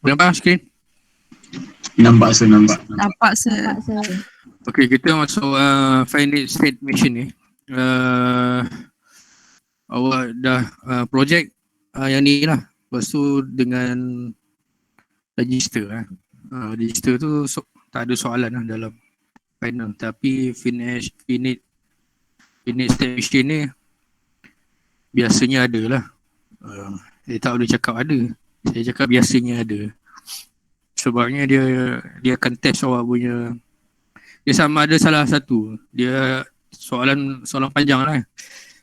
Boleh nampak skrin? Nampak sir. Nampak sir. Okey, kita masuk finite state machine ni. Awak dah projek yang ni lah. Lepas tu dengan register register tu tak ada soalan lah dalam final. Tapi finite state machine ni biasanya ada lah. Saya tak boleh cakap ada. Saya cakap biasanya ada. Sebabnya dia akan test awak punya. Dia sama ada salah satu. Dia soalan panjang lah.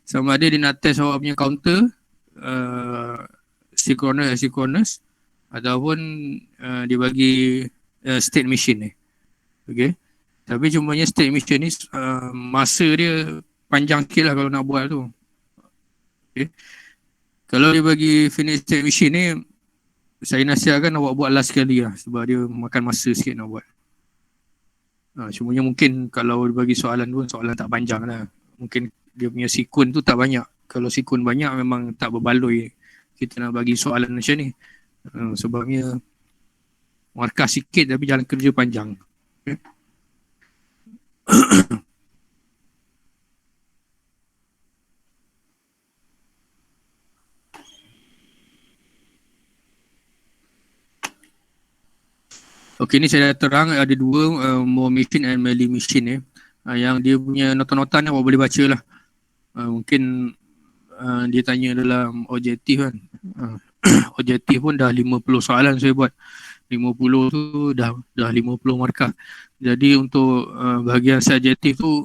Sama ada dia nak test awak punya counter synchronous ataupun dia bagi state machine ni. Okay. Tapi cumanya state machine ni masa dia panjang sikit lah kalau nak buat tu. Okay. Kalau dia bagi finite state machine ni, saya nasihatkan awak buat last sekali lah sebab dia makan masa sikit nak buat. Cumanya mungkin kalau dia bagi soalan tu, soalan tak panjang lah. Mungkin dia punya sikun tu tak banyak. Kalau sikun banyak memang tak berbaloi kita nak bagi soalan macam ni. Sebabnya markah sikit tapi jalan kerja panjang. Okay. Okey, ni saya dah terang ada dua Moore machine and Mealy machine ni. Yang dia punya nota-nota ni awak boleh baca lah. Mungkin dia tanya dalam objektif kan. Objektif pun dah 50 soalan saya buat. 50 tu dah 50 markah. Jadi untuk bahagian subjektif tu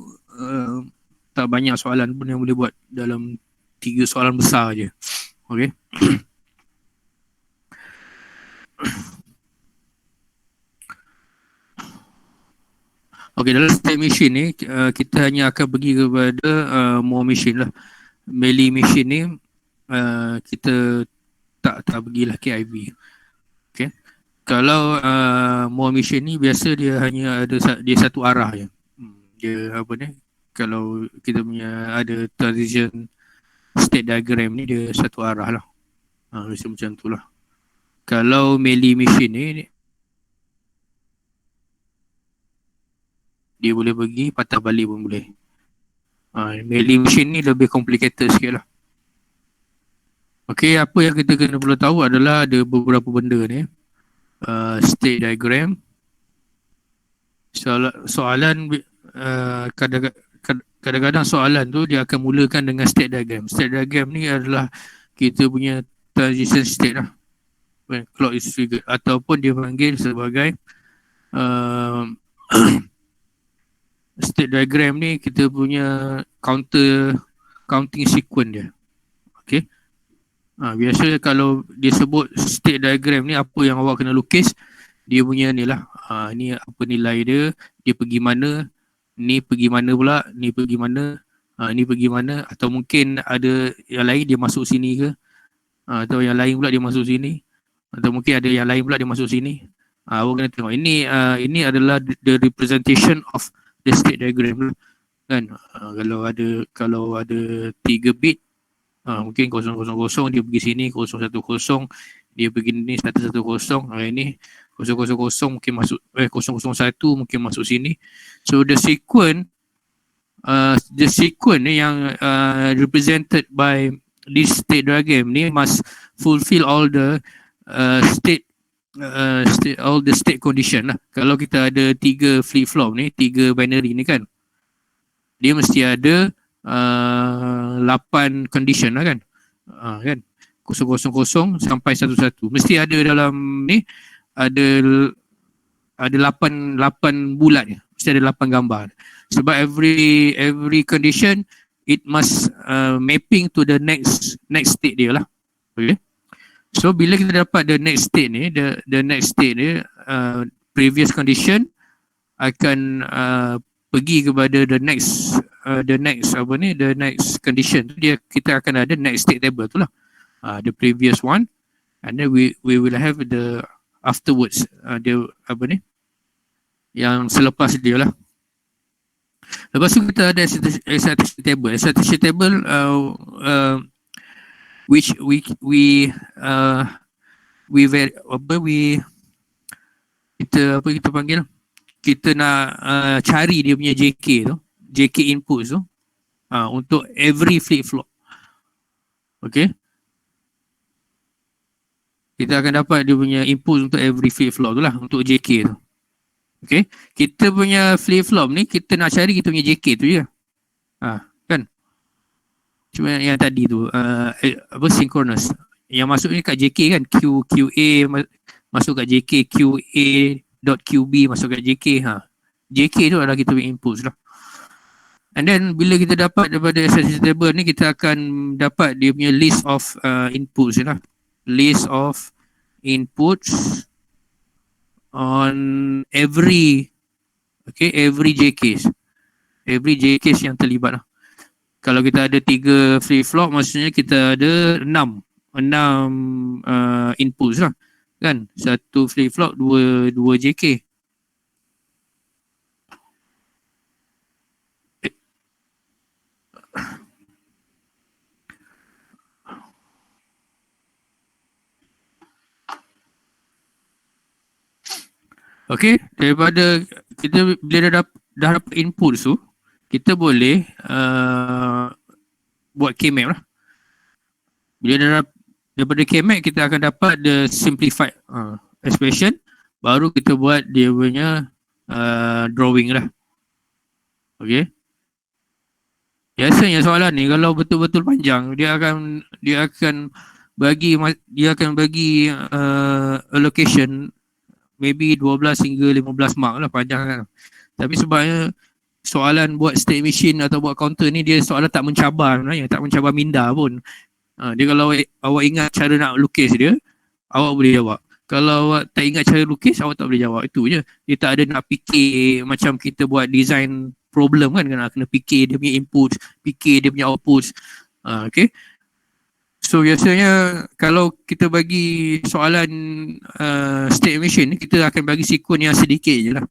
tak banyak soalan pun yang boleh buat dalam 3 soalan besar je. Okey. Okey, dalam state machine ni kita hanya akan pergi kepada Moore machine lah. Mealy machine ni kita tak pergilah KIV. Okey. Kalau Moore machine ni biasa dia hanya ada dia satu arah je. Dia apa ni? Kalau kita punya ada transition state diagram ni dia satu arah lah. Biasa macam tu lah. Kalau Mealy machine ni dia boleh pergi patah balik pun boleh. Mealy machine ni lebih complicated sikit lah. Okey, apa yang kita kena perlu tahu adalah ada beberapa benda ni. State diagram. Soalan kadang-kadang soalan tu dia akan mulakan dengan state diagram. State diagram ni adalah kita punya transition state lah. When clock is triggered. Ataupun dia panggil sebagai state diagram ni kita punya counting sequence dia. Okey. Biasa kalau dia sebut state diagram ni apa yang awak kena lukis, dia punya ni lah. Ni apa nilai dia pergi mana, ni pergi mana pula, ni pergi mana, ni pergi mana, atau mungkin ada yang lain dia masuk sini ke, atau yang lain pula dia masuk sini, atau mungkin ada yang lain pula dia masuk sini. Awak kena tengok ini adalah the representation of the state diagram kan. Kalau ada 3 bit, mungkin 000 dia pergi sini, 010 dia pergi ni, 110, ini 000 mungkin masuk 001 mungkin masuk sini. So the sequence ni yang represented by this state diagram ni must fulfill all the all the state condition lah. Kalau kita ada 3 flip flop ni, 3 binary ni kan, dia mesti ada 8 condition lah kan. Kan 000 sampai 11 mesti ada dalam ni, ada 8 bulat ni, mesti ada 8 gambar. Sebab every condition it must mapping to the next state dia lah. Okay. So bila kita dapat the next state ni, the next state ni, previous condition akan pergi kepada the next condition. Kita akan ada next state table tu lah. The previous one, and then we will have the afterwards, dia apa ni, yang selepas dia lah. Lepas tu kita ada excitation table. Excitation table which we kita apa kita panggil, kita nak cari dia punya JK tu, JK input tu untuk every flip flop. Okay, kita akan dapat dia punya input untuk every flip flop tu lah, untuk JK tu. Okay, kita punya flip flop ni kita nak cari kita punya JK tu je. Kan? Cuma yang tadi tu apa, synchronous. Yang masuk ni kat JK kan, QA masuk kat JK, QA.QB masuk kat JK. JK tu adalah kita punya input lah. And then bila kita dapat daripada SSD table ni, kita akan dapat dia punya list of inputs lah. List of inputs on every JKs. Every JKs yang terlibat lah. Kalau kita ada 3 flip flop, maksudnya kita ada 6 inputs lah. Kan? 1 flip flop, 2 JK. Okay, daripada kita bila dah dapat input tu, kita boleh buat K-map lah. Bila daripada K-map kita akan dapat the simplified expression, baru kita buat dia punya drawing lah. Okay. Biasanya soalan ni kalau betul-betul panjang, dia akan bagi allocation maybe 12 hingga 15 mark lah, panjang kan. Tapi sebabnya soalan buat state machine atau buat counter ni, dia soalan tak mencabar sebenarnya, tak mencabar minda pun. Dia kalau awak ingat cara nak lukis dia, awak boleh jawab. Kalau awak tak ingat cara lukis, awak tak boleh jawab. Itu je. Dia tak ada nak fikir macam kita buat design problem kan, kena fikir dia punya input, fikir dia punya output. Okay. So biasanya kalau kita bagi soalan state machine ni, kita akan bagi sequence yang sedikit je lah.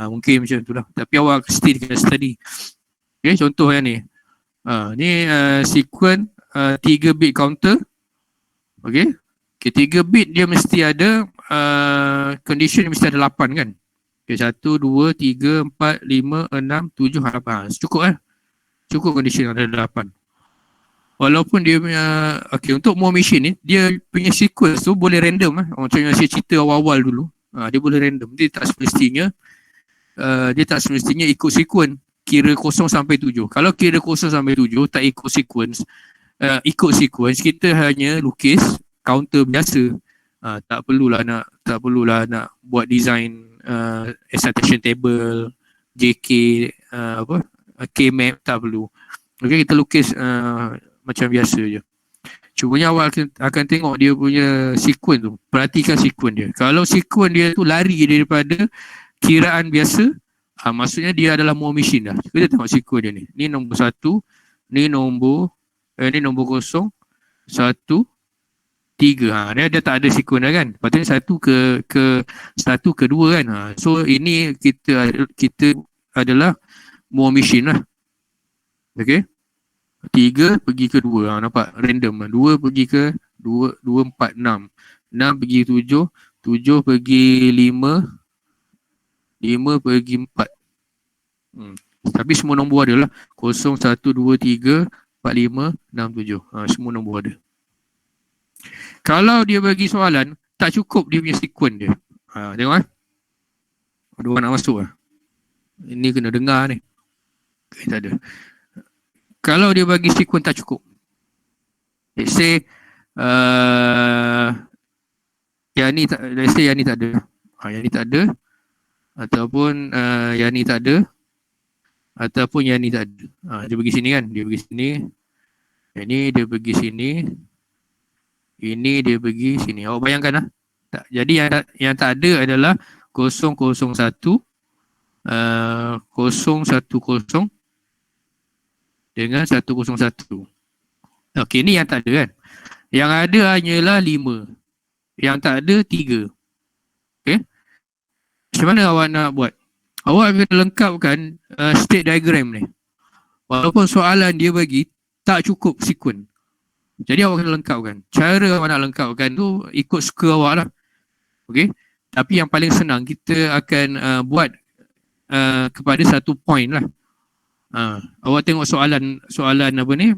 Mungkin macam tu lah. Tapi awak still kena study. Okay, contoh yang ni. Ni sequence 3 bit counter. Okay. 3 bit dia mesti ada condition mesti ada 8 kan. Okay, 1, 2, 3, 4, 5, 6, 7, 8. Cukup kan? Cukup condition ada 8. Walaupun dia punya, okay, untuk more machine ni, dia punya sequence tu boleh random lah. Macam yang saya cerita awal-awal dulu. Dia boleh random. Dia tak semestinya ikut sequence kira 0 sampai 7. Kalau kira 0 sampai 7 tak ikut sequence, kita hanya lukis counter biasa. Tak perlulah nak buat design excitation table, JK, K-map, tak perlu. Okay, kita lukis macam biasa je. Cumanya awak akan tengok dia punya sequence tu. Perhatikan sequence dia. Kalau sequence dia tu lari daripada kiraan biasa, maksudnya dia adalah more machine dah. Kita tengok sequence dia ni. Ni nombor 1, ni nombor 0, 1, 3. Dia tak ada sequence dah kan. Patutnya 1 ke 2 kan. So ini kita adalah more machine lah. Okay. 3 pergi ke 2. Nampak? Random. 2 pergi ke 2, 4, 6. 6 pergi 7. 7 pergi 5. 5 pergi 4. Tapi semua nombor ada lah. 0, 1, 2, 3, 4, 5, 6, 7. Semua nombor ada. Kalau dia bagi soalan, tak cukup dia punya sequence dia. Tengok kan? Ada orang nak masuk lah. Ini kena dengar ni. Okay, tak ada. Kalau dia bagi sequence tak cukup. Let's say yang ni tak ada. Yang ni tak ada. Ataupun yang ni tak ada. Ataupun yang ni tak ada. Dia pergi sini kan. Dia pergi sini. Yang ni dia pergi sini. Ini dia pergi sini. Awak bayangkan lah. Jadi yang tak ada adalah 001 010 dengan 101. Okey, ni yang tak ada kan. Yang ada hanyalah 5. Yang tak ada 3. Okey. Macam mana awak nak buat? Awak kena lengkapkan state diagram ni. Walaupun soalan dia bagi tak cukup sequence. Jadi awak kena lengkapkan. Cara awak nak lengkapkan tu ikut suka awak lah. Okey. Tapi yang paling senang kita akan buat kepada satu point lah. Awak tengok soalan apa ni,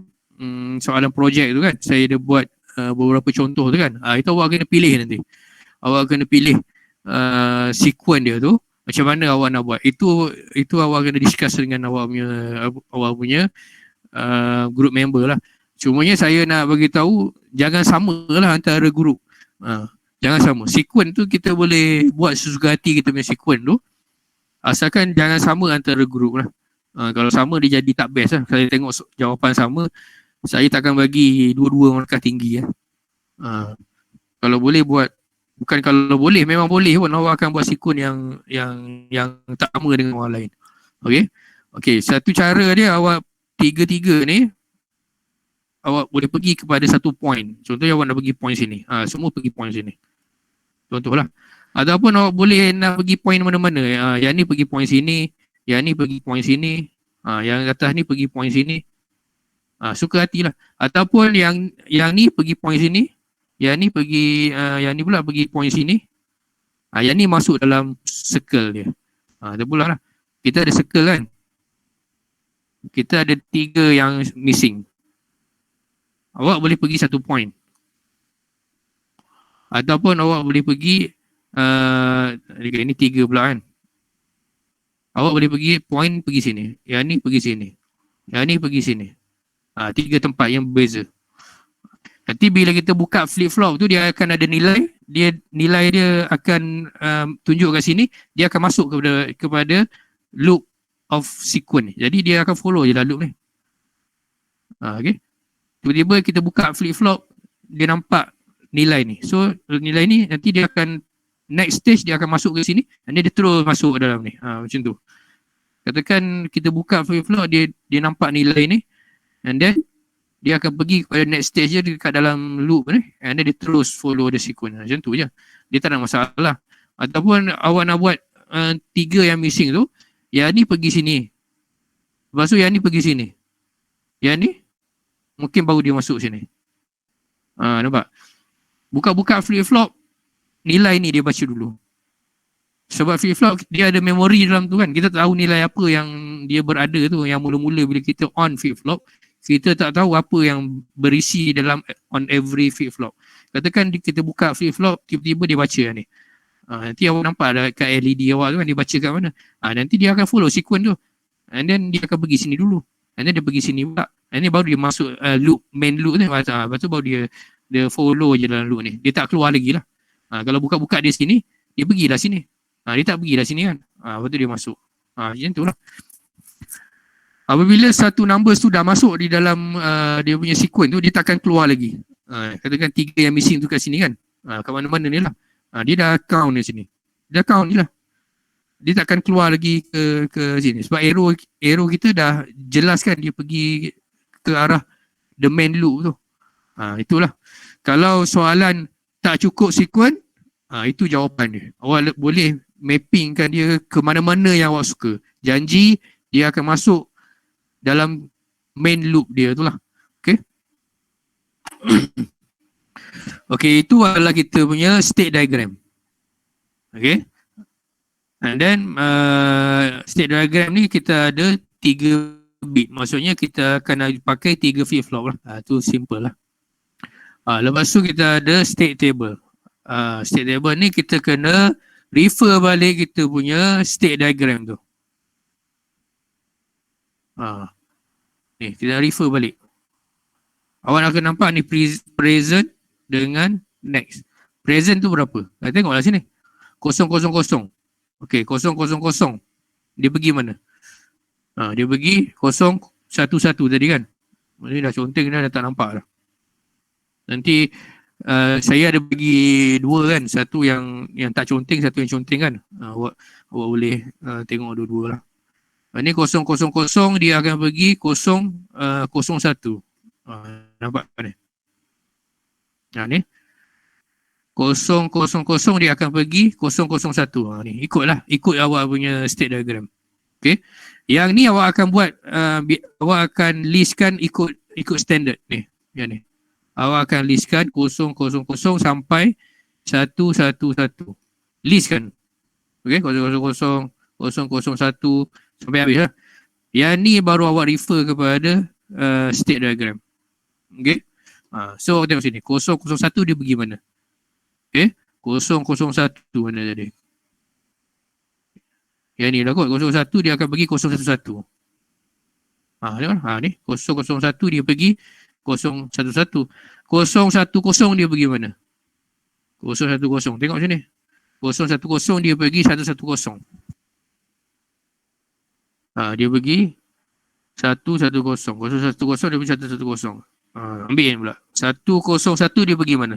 soalan projek tu kan, saya ada buat beberapa contoh tu kan. Itu awak kena pilih nanti. Awak kena pilih sequence dia tu, macam mana awak nak buat. Itu awak kena discuss dengan awak punya group member lah. Cumanya saya nak bagi tahu jangan samalah antara group. Jangan sama. Sequence tu kita boleh buat sesuka hati kita punya sequence tu. Asalkan jangan sama antara group lah. Kalau sama dia jadi tak best lah. Saya tengok jawapan sama, saya takkan bagi dua-dua markah tinggi lah. Kalau boleh buat, bukan kalau boleh, memang boleh pun awak akan buat sequence yang tak sama dengan orang lain. Okay, satu cara dia awak tiga-tiga ni awak boleh pergi kepada satu point. Contohnya awak nak pergi point sini. Semua pergi point sini. Contohlah. Ataupun awak boleh nak pergi point mana-mana. Yang ni pergi point sini, yang ni pergi point sini, yang atas ni pergi point sini. Suka hatilah. Ataupun yang ni pergi point sini, yang ni pergi yang ni pula pergi point sini. Yang ni masuk dalam circle dia. Dia pula lah. Kita ada circle kan. Kita ada 3 yang missing. Awak boleh pergi satu point. Ataupun awak boleh pergi ini 3 pula kan. Awak boleh pergi point pergi sini. Yang ni pergi sini. Yang ni pergi sini. 3 tempat yang berbeza. Nanti bila kita buka flip-flop tu dia akan ada nilai. Nilai dia akan tunjuk kat sini. Dia akan masuk kepada loop of sequence. Jadi dia akan follow je lah loop ni. Okay. Tiba-tiba kita buka flip-flop, dia nampak nilai ni. So nilai ni nanti dia akan next stage dia akan masuk ke sini dan dia terus masuk ke dalam ni. Macam tu. Katakan kita buka flip-flop, dia nampak nilai ni and then dia akan pergi kepada next stage dia dekat dalam loop ni and then dia terus follow the sequence. Macam tu je. Dia tak ada masalah. Ataupun awak nak buat 3 yang missing tu, yang ni pergi sini. Lepas tu yang ni pergi sini. Yang ni mungkin baru dia masuk sini. Nampak? Buka-buka flip-flop, nilai ni dia baca dulu. Sebab flip-flop dia ada memori dalam tu kan. Kita tahu nilai apa yang dia berada tu. Yang mula-mula bila kita on flip-flop, kita tak tahu apa yang berisi dalam on every flip-flop. Katakan kita buka flip-flop, tiba-tiba dia baca ni. Nanti awak nampak kat LED awak tu kan, dia baca kat mana. Nanti dia akan follow sequence tu. And then dia akan pergi sini dulu. And then dia pergi sini pula. And then baru dia masuk loop, main loop tu. Lepas tu baru dia follow je dalam loop ni. Dia tak keluar lagi lah. Kalau buka-buka dia sini, dia pergilah sini. Dia tak pergilah sini kan. Lepas tu dia masuk. Macam tu lah. Apabila satu numbers tu dah masuk di dalam dia punya sequence tu, dia takkan keluar lagi. Katakan 3 yang missing tu kat sini kan. Kat mana-mana ni lah. Dia dah count di sini. Dia count ni lah. Dia takkan keluar lagi ke sini. Sebab arrow kita dah jelaskan dia pergi ke arah the main loop tu. Itulah. Kalau soalan tak cukup sequence, itu jawapan dia. Awak boleh mappingkan dia ke mana-mana yang awak suka. Janji dia akan masuk dalam main loop dia tu lah. Okay. Okay, itu adalah kita punya state diagram. Okay. And then state diagram ni kita ada 3 bit. Maksudnya kita akan pakai 3 flip-flop lah. Tu simple lah. Lepas tu kita ada state table. State table ni kita kena refer balik kita punya state diagram tu. Ni kita refer balik. Awak akan nampak ni present dengan next. Present tu berapa? Tengoklah sini. 000. Okey, 000. Dia pergi mana? Dia pergi 011 tadi kan. Ini dah conteng dah tak nampak dah. Nanti saya ada bagi 2 kan. Satu yang tak conteng, satu yang conteng kan. Awak boleh tengok dua-dua lah. Ini 000 dia akan pergi 001. Nampak ni? Ni 000 dia akan pergi 001. Ni ikut awak punya state diagram. Okay. Yang ni awak akan buat awak akan listkan ikut standard ni. Yang ni. Awak akan listkan 000 sampai 111. list kan. Okay, 000, 001 sampai habis lah. Yang ni baru awak refer kepada state diagram. Okay. So tengok sini, 001 dia pergi mana? Okay, 001 mana tadi? Yang ni lah kot, 01 dia akan pergi 011. Tengok lah, ni 001 dia pergi 011. 010 dia pergi mana? 010, tengok sini. 010 dia pergi 110. Dia pergi 110. 010 dia pergi 110. Ambil ni pula. 101 dia pergi mana?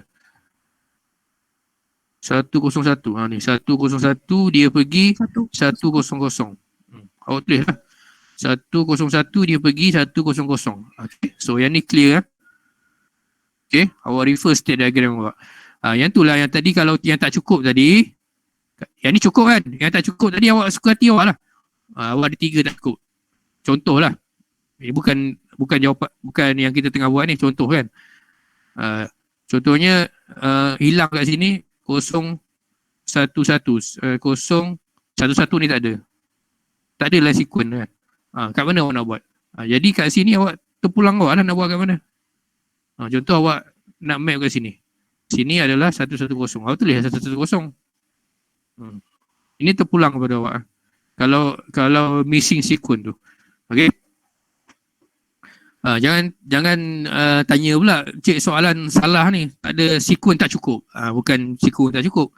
101. Ni 101 dia pergi 100. Awak tulis lah. 101 dia pergi 100. Okay. So yang ni clear. Okay. Awak refer state diagram awak. Yang tu lah yang tadi, kalau yang tak cukup tadi, yang ni cukup kan? Yang tak cukup tadi awak suka hati awak lah. Awak ada 3 tak cukup. Contoh lah. Bukan jawapan, bukan yang kita tengah buat ni, contoh kan. Contohnya hilang kat sini 011. 011 ni tak ada. Tak ada lah sequence kan. Kat mana awak nak buat? Jadi kat sini awak terpulang awak lah nak buat kat mana. Contoh awak nak map kat sini. Sini adalah 110. Awak tulis 110. Ini terpulang kepada awak. Kalau missing sequence tu. Okay. Jangan tanya pula, cik soalan salah ni. Tak ada sequence tak cukup. Bukan sequence tak cukup.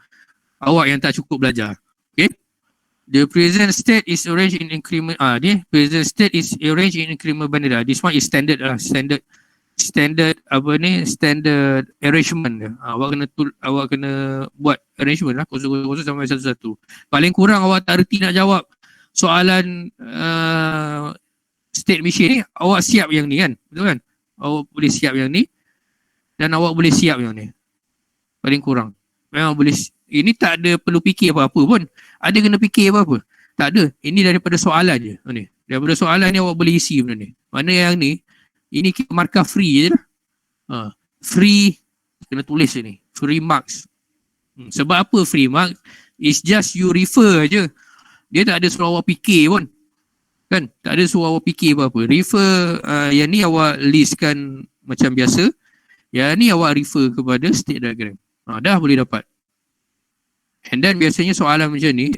Awak yang tak cukup belajar. Okay. The present state is arranged in increment. Present state is arranged in increment binary. This one is standard standard arrangement dia. Awak kena buat arrangement lah 000 sampai 11. Paling kurang awak tak reti nak jawab soalan state machine ni, awak siap yang ni kan, betul kan? Awak boleh siap yang ni dan awak boleh siap yang ni. Paling kurang memang boleh. Ini tak ada perlu fikir apa-apa pun. Ada kena fikir apa-apa? Tak ada. Ini daripada soalan je. Ni. Daripada soalan ni awak boleh isi benda ni. Mana yang ni, ini kita markah free je lah. Free, kena tulis ni. Free marks. Sebab apa free marks? It's just you refer je. Dia tak ada suruh awak fikir pun. Kan? Tak ada suruh awak fikir apa-apa. Refer, yang ni awak listkan macam biasa. Yang ni awak refer kepada state diagram. Dah boleh dapat. And then biasanya soalan macam ni,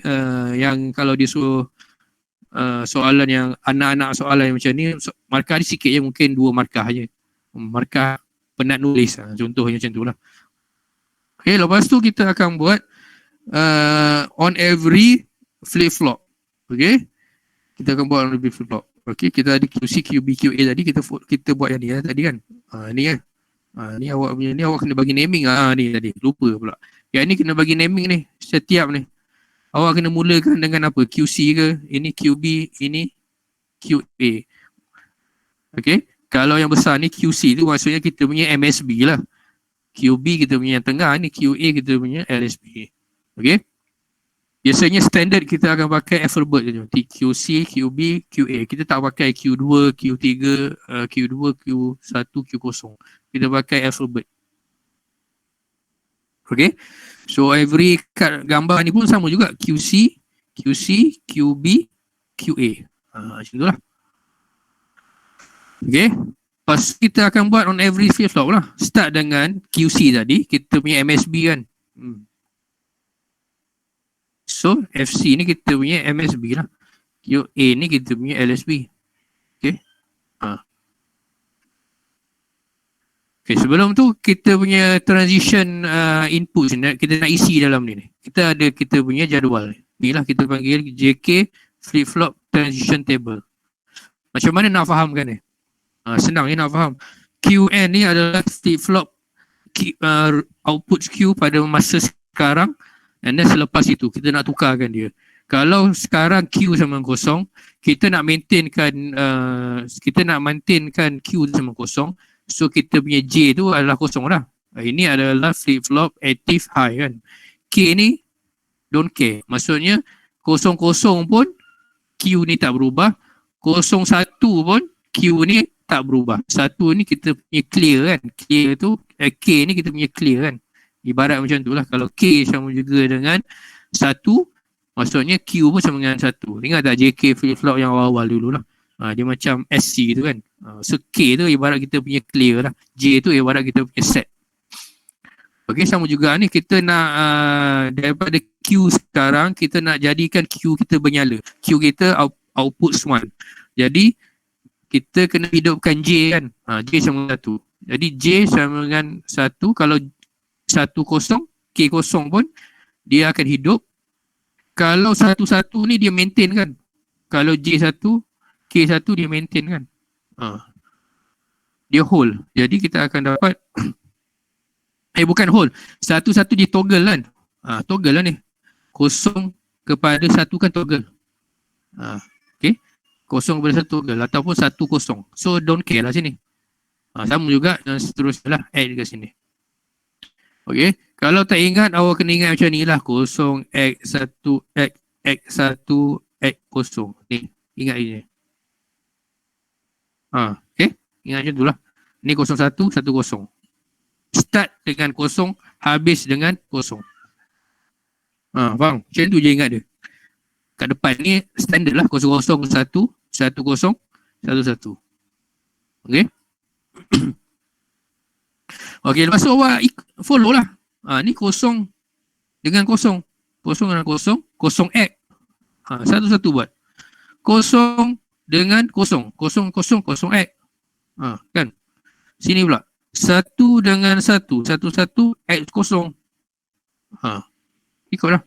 yang kalau dia suruh soalan yang anak-anak soalan yang macam ni, markah dia sikit je, mungkin 2 markah je. Markah penat nulis, contohnya macam tu lah. Okay, lepas tu kita akan buat on every flip-flop. Okay, kita akan buat on every flip-flop. Okay, kita ada QC, QB, QA tadi, kita buat yang ni tadi kan. Ni kan. Ni awak punya, ni awak kena bagi naming. Ni tadi, lupa pula. Yang ni kena bagi naming ni, setiap ni. Awak kena mulakan dengan apa? QC ke? Ini QB, ini QA. Okay. Kalau yang besar ni QC tu maksudnya kita punya MSB lah. QB kita punya yang tengah, ni QA kita punya LSB. Okay. Biasanya standard kita akan pakai alphabet je. QC, QB, QA. Kita tak pakai Q2, Q3, Q2, Q1, Q0. Kita pakai alphabet. Okay. So every gambar ni pun sama juga. QC, QB, QA. Macam tu lah. Okay. Lepas kita akan buat on every flip-flop lah. Start dengan QC tadi. Kita punya MSB kan. So FC ni kita punya MSB lah. QA ni kita punya LSB. Okay. Okay, sebelum tu kita punya transition input kita nak isi dalam ni. Kita ada kita punya jadual. Ni lah kita panggil JK flip-flop transition table. Macam mana nak fahamkan ni? Senang ni nak faham. QN ni adalah flip-flop output Q pada masa sekarang, and then selepas itu kita nak tukarkan dia. Kalau sekarang Q sama kosong, kita nak maintainkan Q sama kosong. So kita punya J tu adalah kosong lah. Ini adalah flip-flop active high kan. K ni don't care. Maksudnya 00 pun Q ni tak berubah. 01 pun Q ni tak berubah. 1 ni kita punya clear kan. Clear tu K ni kita punya clear kan. Ibarat macam tu lah. Kalau K sama juga dengan Satu, maksudnya Q pun sama dengan satu. Ingat tak JK flip-flop yang awal-awal dulu lah. Dia macam SC tu kan. So K tu ibarat kita punya clear lah. J tu ibarat kita punya set. Okay, sama juga ni kita nak daripada Q sekarang, kita nak jadikan Q kita bernyala. Q kita output 1. Jadi, kita kena hidupkan J kan. J sama satu. Jadi, J sama dengan satu. Kalau satu kosong, K kosong pun, dia akan hidup. Kalau satu-satu ni dia maintain kan. Kalau J1, K1 dia maintain kan. Dia whole. Jadi, kita akan dapat bukan whole. Satu-satu dia toggle kan. Toggle lah ni. Kosong kepada satu kan toggle. Okay. Kosong kepada satu toggle. Ataupun satu kosong. So don't care lah sini. Sama juga dan seterusnya lah. Add ke sini. Okay. Kalau tak ingat, awak kena ingat macam ni lah. Kosong, X1, X1, X0. Ni. Ingat ini. Okay. Ingat macam tu lah. Ni 01, 10. Start dengan kosong, habis dengan kosong. Faham? Macam tu je ingat dia. Kat depan ni standard lah 001, 10, 11. Okay? Okay, lepas tu awak follow lah. Ni kosong dengan kosong. Kosong dengan kosong. Kosong X. Satu-satu buat. Kosong dengan kosong. Kosong, kosong, kosong X. Kan? Sini pula. Satu dengan satu. Satu-satu X kosong. Ikutlah.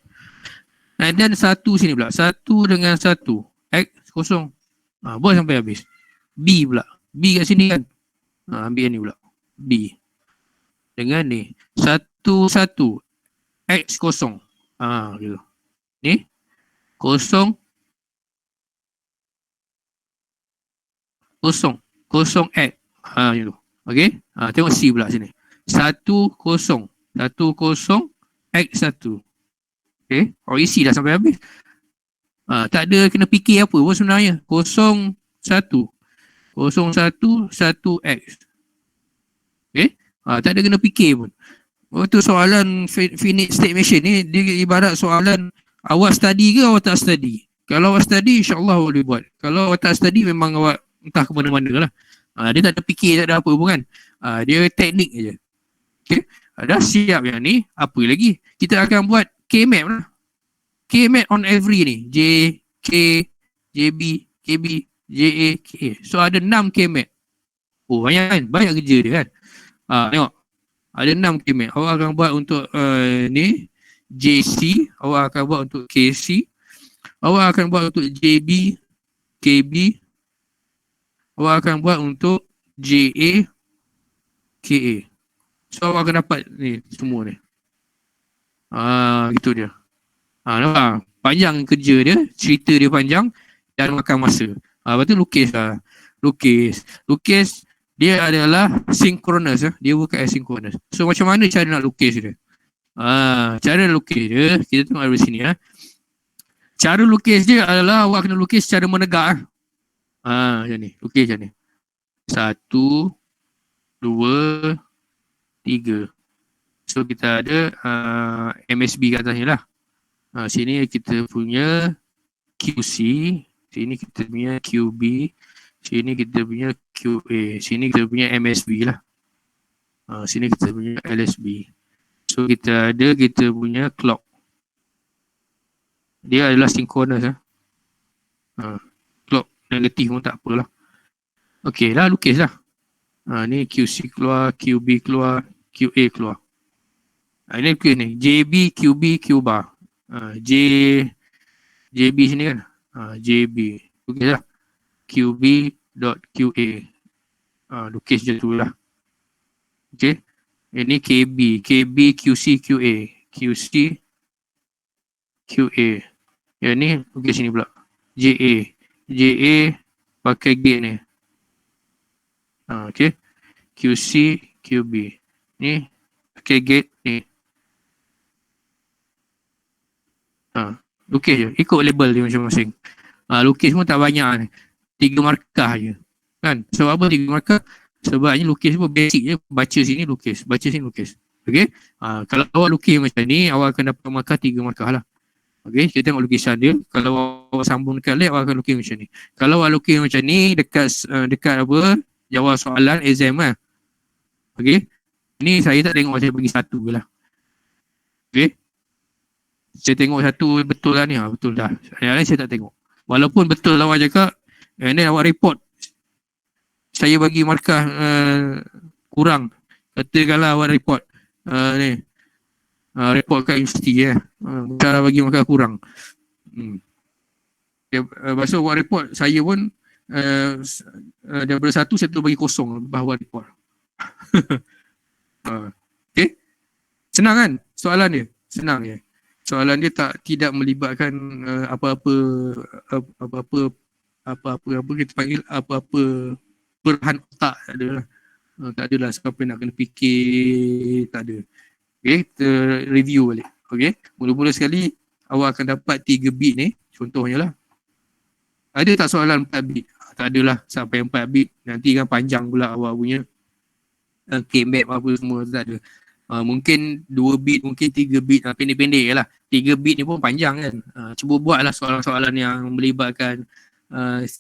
Dan satu sini pula. Satu dengan satu. X kosong. Buat sampai habis. B pula. B kat sini kan. Ambil ni pula. B. Dengan ni. Satu-satu. X kosong. Gitu. Ni. Kosong. Kosong. Kosong X. Gitu. Okay. Tengok C pula sini. Satu kosong. Satu kosong. X1. Okay. Isi dah sampai habis. Tak ada kena fikir apa pun sebenarnya. 01. 01, 1X. Okay. Tak ada kena fikir pun. Itu soalan finite state machine ni, dia ibarat soalan awak study ke awak tak study. Kalau awak study, insyaAllah awak boleh buat. Kalau awak tak study, memang awak entah ke mana-mana lah. Dia tak ada fikir, tak ada apa pun kan. Dia teknik je. Okay. Dah siap yang ni, apa lagi? Kita akan buat K-map lah. K-map on every ni. J, K, JB, KB, JA, KA. So ada 6 K-map. Banyak kan? Banyak kerja dia kan. Tengok. Ada 6 K-map. Awak akan buat untuk ni. JC. Awak akan buat untuk KC. Awak akan buat untuk JB, KB. Awak akan buat untuk JA, KA. So awak akan dapat ni semua ni. Gitu dia. Nampak? Panjang kerja dia, cerita dia panjang dan makan masa. Lepas tu lukis lah. Lukis dia adalah synchronous. Dia bukan asynchronous. So macam mana cara nak lukis dia? Cara lukis dia, kita tengok dari sini. Cara lukis dia adalah awak kena lukis secara menegak. Macam ni. Lukis macam ni. 1, 2, 3. So kita ada MSB kat atas ni lah. Sini kita punya QC. Sini kita punya QB. Sini kita punya QA. Sini kita punya MSB lah. Sini kita punya LSB. So kita ada kita punya clock. Dia adalah synchronous. Clock negatif pun tak apalah. Okey lah, lukis lah. Ni QC keluar, QB keluar, QA keluar. Ini lukis ni. JB, QB, Q bar. JB sini kan. JB. Lukis lah. QB dot QA. Lukis je tu lah. Okay. Ini KB. KB, QC, QA. QC, QA. Yang ni lukis sini pula. JA. JA pakai gate ni. Okay. QC, QB. Ni pakai gate ni. Lukis je. Ikut label dia masing-masing. Lukis pun tak banyak ni. 3 markah je. Kan? Sebab apa 3 markah? Sebabnya lukis pun basic je. Baca sini lukis. Baca sini lukis. Okay? Kalau awak lukis macam ni, awak akan dapat markah 3 markah lah. Okay, kita tengok lukisan dia. Kalau awak sambung dekat lab, awak akan lukis macam ni. Kalau awak lukis macam ni, dekat apa, jawab soalan exam lah. Okay, ni saya tak tengok, saya bagi satu je lah. Okay, saya tengok satu betul lah ni, betul dah. Yang lain saya tak tengok. Walaupun betul awak cakap, and then awak report, saya bagi markah kurang. Katakanlah awak report ni, report kat universiti cara bagi markah kurang. Lepas tu awak report, saya pun daripada 1 saya tu bagi 0 bahawa report. Okay, senang kan soalan dia? Senang je. Soalan dia tidak melibatkan apa-apa kita panggil apa-apa perahan otak, tak ada lah. Tak adalah siapa nak kena fikir, tak ada. Okay, kita review balik. Okay, mula-mula sekali awak akan dapat 3 bit ni, contohnya lah. Ada tak soalan 4 bit? Tak adalah sampai 4 bit, nanti kan panjang pula awak punya K-map apa semua, tak ada. Mungkin 2 bit, mungkin 3 bit, pendek-pendek lah. 3 bit ni pun panjang kan. Cuba buatlah soalan-soalan yang melibatkan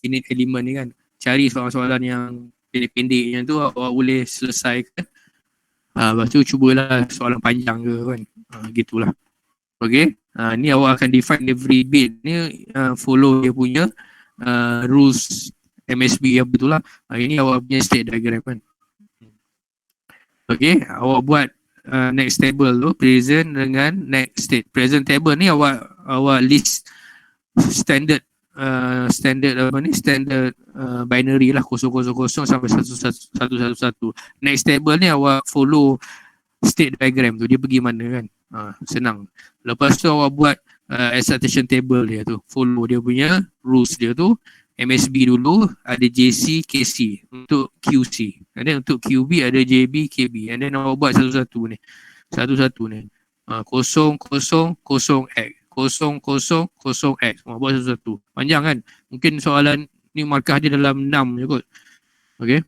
finite element ni kan. Cari soalan-soalan yang pendek-pendek yang tu awak boleh selesaikan. Lepas tu cubalah soalan panjang ke kan. Gitulah. Okay. Ni awak akan define every bit ni follow dia punya rules MSB yang betul lah. Ini awak punya state diagram kan. Okay, awak buat next table tu, present dengan next state. Present table ni awak list standard binary lah, 000 sampai 111. Next table ni awak follow state diagram tu, dia pergi mana kan. Senang. Lepas tu awak buat excitation table dia tu, follow dia punya rules dia tu. MSB dulu, ada JC, KC untuk QC. And then untuk QB ada JB, KB. And then awak buat satu-satu ni. 000X. 000X. Awak buat satu-satu. Panjang kan? Mungkin soalan ni markah dia dalam 6 je kot. Okay.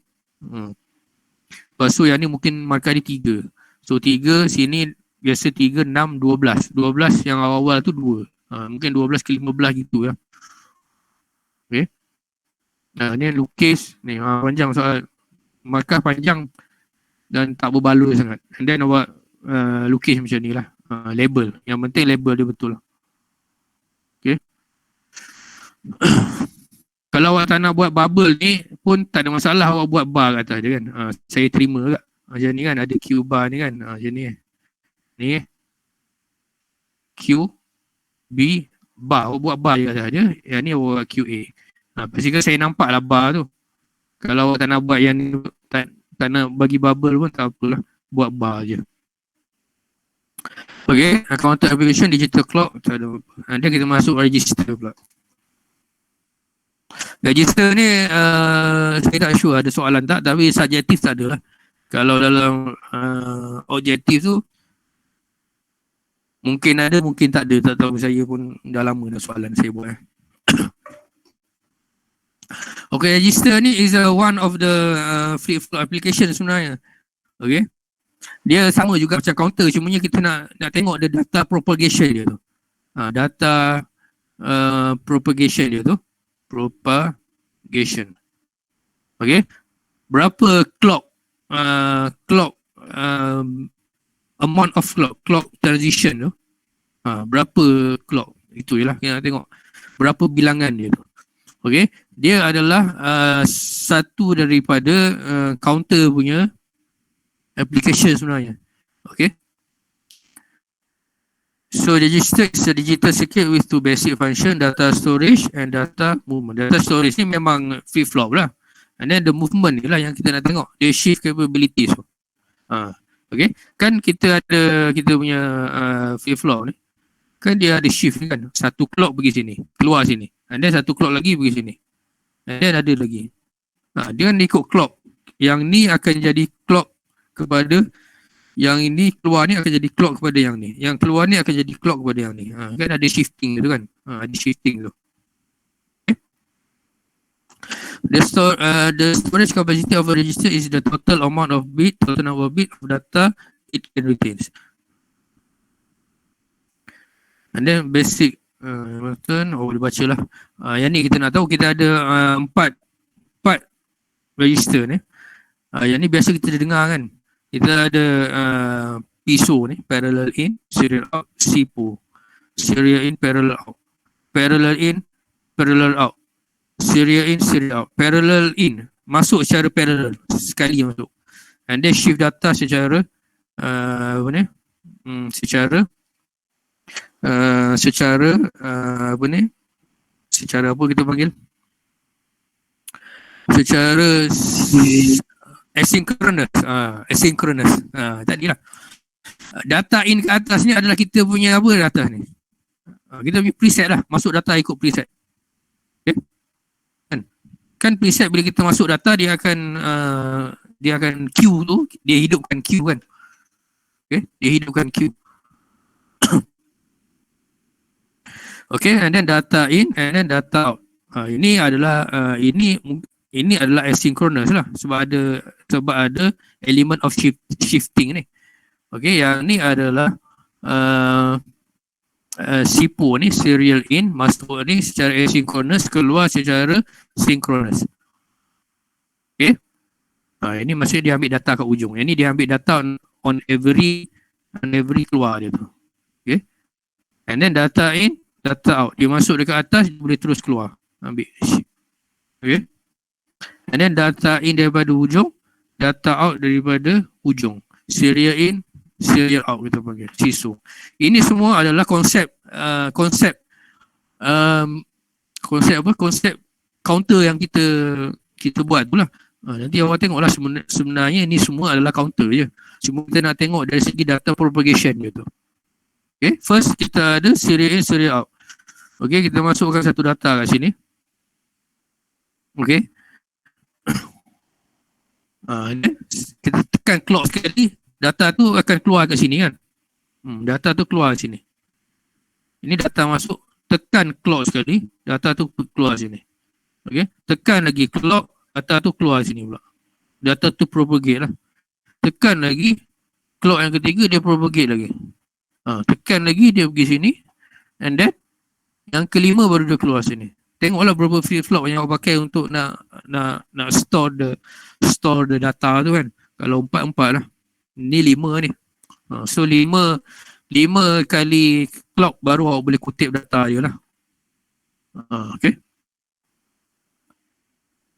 Lepas tu yang ni mungkin markah dia 3. So 3 sini biasa 3, 6, 12. 12 yang awal-awal tu 2. Mungkin 12 ke 15 gitu ya. Okay. Ni lukis ni panjang soal, markah panjang dan tak berbaloi sangat. And then awak lukis macam ni lah. Label. Yang penting label dia betul lah. Okay. Kalau awak tak nak buat bubble ni pun tak ada masalah, awak buat bar kat atas je kan. Saya terima kat. Macam ni kan, ada Q bar ni kan. Macam ni. Ni Q B bar. Awak buat bar je kat atas je. Yang ni awak buat QA. Pastikan saya nampak lah bar tu. Kalau awak tak nak buat yang ni, tak nak bagi bubble pun tak apalah. Buat bar je. Okay, counter application digital clock tak ada apa. Nanti kita masuk register pula. Register ni saya tak sure ada soalan tak, tapi subjektif tak ada lah. Kalau dalam objektif tu mungkin ada, mungkin tak ada. Tak tahu, saya pun dah lama dah soalan saya buat. Okay, register ni is one of the free flow application sebenarnya. Okay, dia sama juga macam counter, cumanya kita nak tengok the data propagation dia tu. Data propagation dia tu. Propagation. Okay, berapa clock amount of clock transition tu. Berapa clock, itu je lah kita nak tengok. Berapa bilangan dia tu. Okay, dia adalah satu daripada counter punya application sebenarnya. Okay. So register is a digital circuit with two basic function, data storage and data movement. Data storage ni memang flip-flop lah. And then the movement ni lah yang kita nak tengok. Dia shift capabilities. Okay. Kan kita ada kita punya flip-flop ni. Kan dia ada shift ni kan. Satu clock pergi sini, keluar sini. And then satu clock lagi pergi sini. And then ada lagi. Dia kan ikut clock. Yang ni akan jadi clock kepada yang ini, keluar ni akan jadi clock kepada yang ni. Yang keluar ni akan jadi clock kepada yang ni. Kan ada shifting tu kan. Ada shifting tu. Okay. The storage capacity of a register is the total amount of bit, total number of bit of data it can retains. And then basic Hamilton, boleh baca lah. Yang ni kita nak tahu kita ada empat register ni. Yang ni biasa kita dengar kan. Kita ada PISO ni, parallel in, serial out, SIPO. Serial in, parallel out. Parallel in, parallel out. Serial in, serial out. Parallel in, masuk secara parallel, sekali masuk. And then shift data secara secara apa kita panggil? Secara asynchronous. Asynchronous. Tadilah. Data in ke atas ni adalah kita punya apa data ni? Kita punya preset lah. Masuk data ikut preset. Okay? Kan preset bila kita masuk data dia akan queue tu, dia hidupkan queue kan. Okay? Dia hidupkan queue. Okay, and then data in and then data out. Ini adalah ini adalah asynchronous lah sebab ada element of shifting ni. Okay, yang ni adalah SIPO ni, serial in, masuk ni secara asynchronous, keluar secara synchronous. Okay. Ini maksudnya dia ambil data kat ujung. Yang ni dia ambil data on every keluar dia tu. Okay. And then data in, data out. Dia masuk dekat atas, dia boleh terus keluar. Ambil. Okay. And then data in daripada ujung, data out daripada ujung. Serial in, serial out kita panggil. SISO. Ini semua adalah konsep counter yang kita buat tu lah. Nanti awak tengoklah sebenarnya ini semua adalah counter je. Cuma kita nak tengok dari segi data propagation dia tu. Okay, first kita ada serial in, serial out. Okay, kita masukkan satu data kat sini. Okay. Kita tekan clock sekali, data tu akan keluar kat sini kan. Data tu keluar kat sini. Ini data masuk, tekan clock sekali, data tu keluar sini. Okay, tekan lagi clock, data tu keluar sini pula. Data tu propagate lah. Tekan lagi, clock yang ketiga dia propagate lagi. Tekan lagi dia pergi sini, and then yang kelima baru dia keluar sini. Tengoklah berapa flip-flop yang awak pakai untuk nak store the data tu kan. Kalau 4 lah. Ni 5 ni. So 5 kali clock baru awak boleh kutip data dia lah. Okay.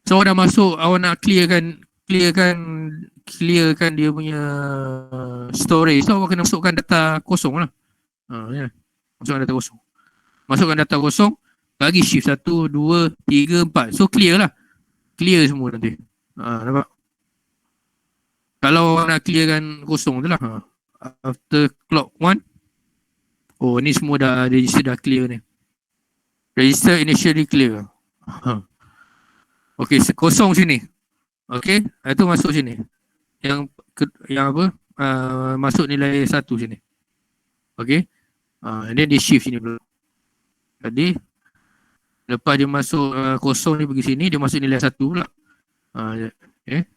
So awak dah masuk, awak nak clearkan dia punya storage. So awak kena masukkan data kosong lah. Masukkan data kosong. Masukkan data kosong, bagi shift 1, 2, 3, 4. So clear lah. Clear semua nanti. Nampak? Kalau nak clearkan kosong tu lah. After clock 1. Oh, ni semua dah register dah clear ni. Register initially clear. Okay, kosong sini. Okay, itu masuk sini. Yang apa? Masuk nilai 1 sini. Okay. And then dia shift sini pula. Jadi lepas dia masuk kosong ni pergi sini, dia masuk nilai 1 pula. Okay.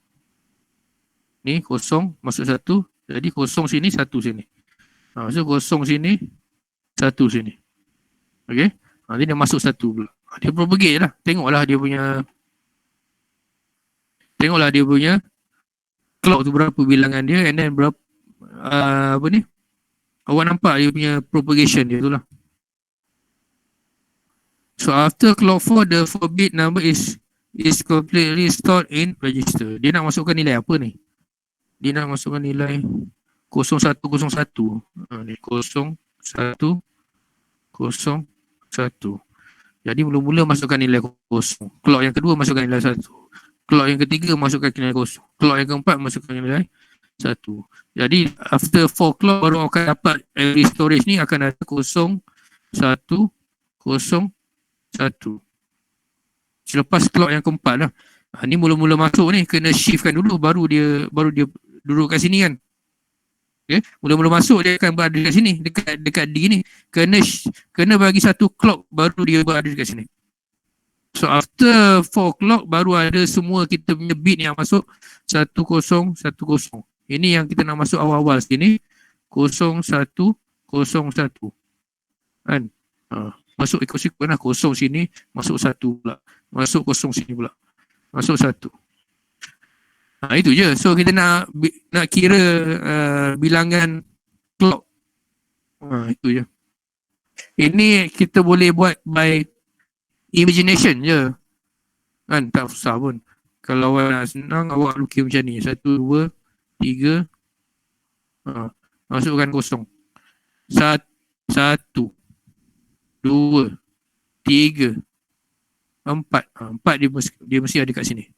Ni kosong masuk 1. Jadi kosong sini, 1 sini. So kosong sini, 1 sini. Okay. Nanti dia masuk 1 pula. Dia propagate lah. Tengoklah dia punya clock tu berapa bilangan dia, and then berapa apa ni? Awak nampak dia punya propagation dia tu lah. So after clock 4, the 4-bit number is completely stored in register. Dia nak masukkan nilai apa ni? Dia nak masukkan nilai 0101. Ni 0101. Jadi mula-mula masukkan nilai 0. Clock yang kedua masukkan nilai 1. Clock yang ketiga masukkan nilai 0. Clock yang keempat masukkan nilai 1. Jadi after 4 clock baru akan dapat every storage ni akan ada 0, 1, 0, 1. Selepas clock yang keempat lah. Ni mula-mula masuk ni kena shiftkan dulu baru dia duduk kat sini kan. Okay. Mula-mula masuk dia akan berada kat sini, dekat D ni. Kena bagi 1 clock baru dia berada dekat sini. So after 4 clock baru ada semua kita punya bit yang masuk 1010. Ini yang kita nak masuk awal-awal sini. 0101. Kan? masuk ikut sequence lah. Kosong sini, masuk satu pula. Masuk kosong sini pula. Masuk satu. Itu je. So kita nak kira bilangan clock. Itu je. Ini kita boleh buat by imagination je. Kan tak susah pun. Kalau awak nak senang, awak lukis macam ni. 1, 2, 3. Masukkan kosong. 1, 2, 3, 4. 4 dia mesti ada kat sini.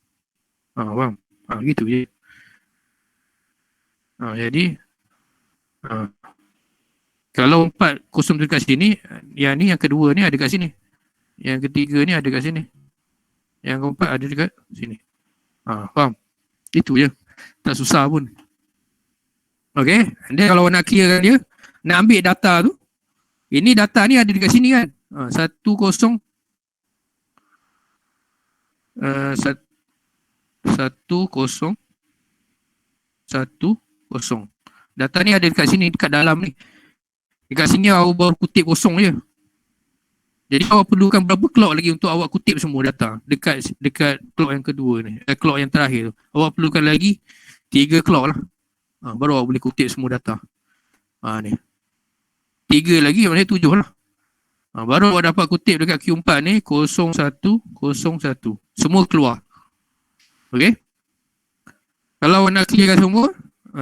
Faham? Gitu je. Jadi kalau 4 kosong tu kat sini, yang ni yang kedua ni ada kat sini. Yang ketiga ni ada kat sini. Yang keempat ada dekat sini. Faham? Itu je. Tak susah pun. Okay. Dan kalau nak clearkan dia, nak ambil data tu, ini data ni ada dekat sini kan. 1, 0. 1, 0. 1, 0. Data ni ada dekat sini, dekat dalam ni. Dekat sini awak baru kutip kosong je. Jadi awak perlukan berapa clock lagi untuk awak kutip semua data dekat clock yang kedua ni, clock yang terakhir tu. Awak perlukan lagi 3 clock lah. Baru awak boleh kutip semua data. Ni. 3 lagi maknanya 7 lah. Baru awak dapat kutip dekat Q4 ni 01, 01. Semua keluar. Okey? Kalau awak nak clearkan semua,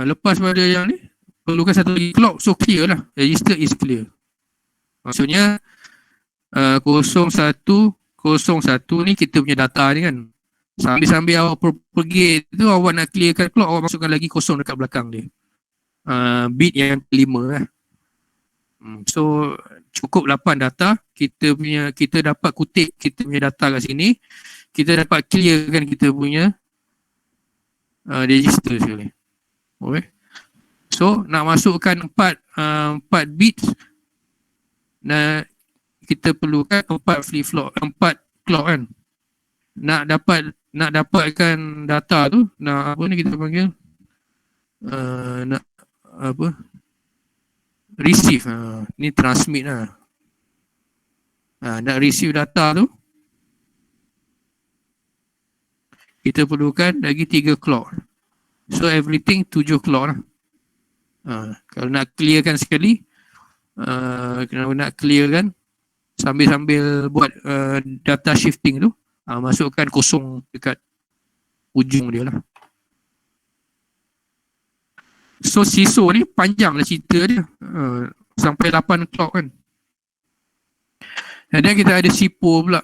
lepas pada yang ni, perlukan satu lagi clock, so clear lah. Register is clear. Maksudnya 01, 01 ni kita punya data ni kan. Sambil-sambil awak pergi tu, awak nak clearkan clock, awak masukkan lagi kosong dekat belakang dia. Bit yang 5 lah. So cukup 8 data. Kita dapat kutip kita punya data kat sini. Kita dapat clearkan kita punya register sekali. Okay. So nak masukkan 4 bits, kita perlukan 4 flip-flop, 4 clock kan. Nak dapatkan data tu, nak apa ni kita panggil, nak apa, receive. Ni transmit lah. Nak receive data tu, kita perlukan lagi 3 clock. So everything 7 clock lah. Kalau nak clearkan sekali, kalau nak clearkan sambil buat data shifting tu, masukkan kosong dekat ujung dia lah. So SISO ni panjang lah cerita dia, sampai 8 clock kan. Dan kita ada SIPO pula.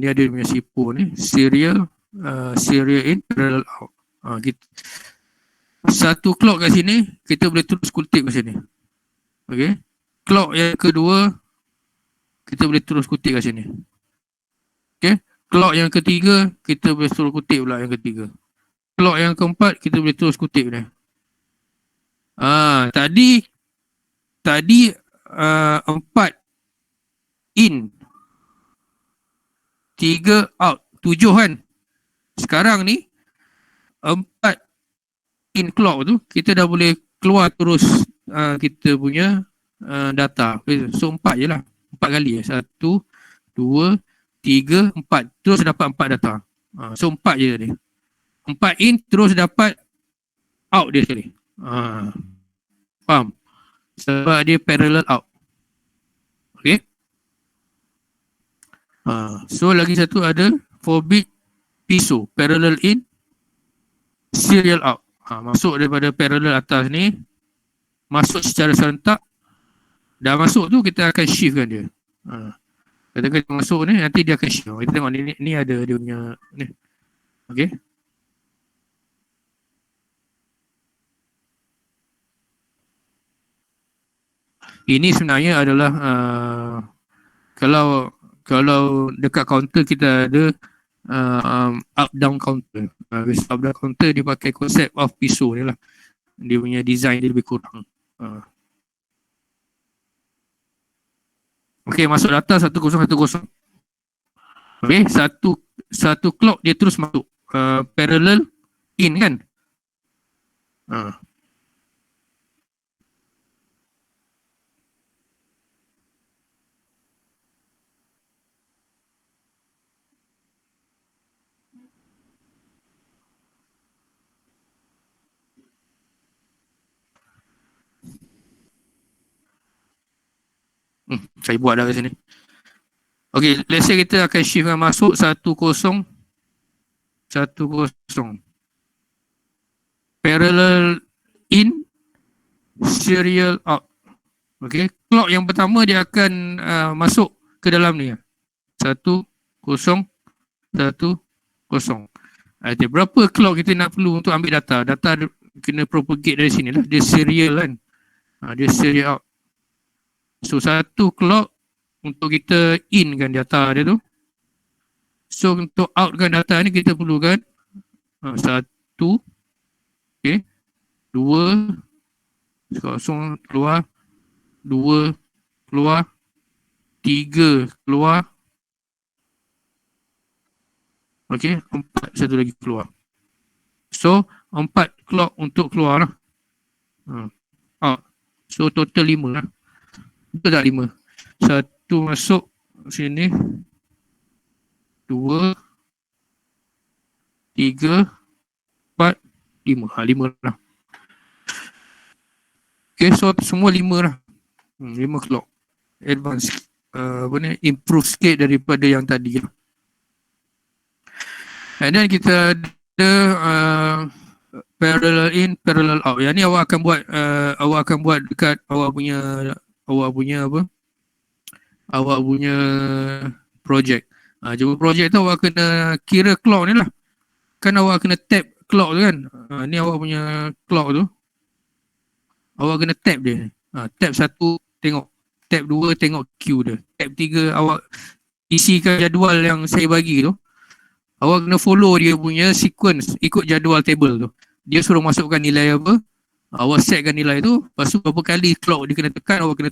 Ni ada punya SIPO ni, serial in, parallel out. Satu clock kat sini, kita boleh terus kutip kat sini. Okay. Clock yang kedua, kita boleh terus kutip kat sini. Okay. Clock yang ketiga, kita boleh terus kutip pula yang ketiga. Clock yang keempat, kita boleh terus kutip ni. Tadi 4 in, 3 out, 7 kan. Sekarang ni 4 in clock tu, kita dah boleh keluar terus kita punya data. So 4 je lah, 4 kali. 1, 2, 3, 4. Terus dapat 4 data. So 4 je ni. 4 in terus dapat out dia sekali. Faham? Sebab dia parallel out. Okay. So lagi satu ada 4 bit PISO, parallel in, serial out. Masuk daripada parallel atas ni, masuk secara serentak. Dah masuk tu kita akan shiftkan dia. Kita masuk ni, nanti dia akan shift. Kita tengok ni ada dia punya ni. Okay. Ini sebenarnya adalah kalau dekat counter kita ada up down counter. Up down counter dia pakai konsep of PISO ni lah. Dia punya design dia lebih kurang. Okey, masuk data 1010. Okey, satu clock dia terus masuk parallel in kan. Saya buat dah kat sini. Okay, let's say kita akan shiftkan masuk 10 10 parallel in, serial out. Okay, clock yang pertama dia akan masuk ke dalam ni 10 10. Berapa clock kita nak perlu untuk ambil data? Data kena propagate dari sini lah. Dia serial kan. Dia serial out. So 1 clock untuk kita in kan data dia tu. So untuk out kan data ni kita perlukan 1, okay, 2, kosong keluar, 2 keluar, 3 keluar, okay, 4 satu lagi keluar. So 4 clock untuk keluar lah. Out. So total 5 lah. Betul tak 5? 1 masuk sini, 2, 3, 4, 5. 5 lah. Okay, so semua 5 lah. 5 clock. Advance, improve sikit daripada yang tadi lah. And then kita ada parallel in, parallel out. Yang ni awak akan buat dekat awak punya project. Cuba project tu awak kena kira clock ni lah. Kan awak kena tap clock tu kan. Ni awak punya clock tu. Awak kena tap dia. Tap 1 tengok. Tap 2 tengok Q dia. Tap 3 awak isikan jadual yang saya bagi tu. Awak kena follow dia punya sequence ikut jadual table tu. Dia suruh masukkan nilai apa. Awak setkan nilai tu. Lepas tu berapa kali clock dia kena tekan. Awak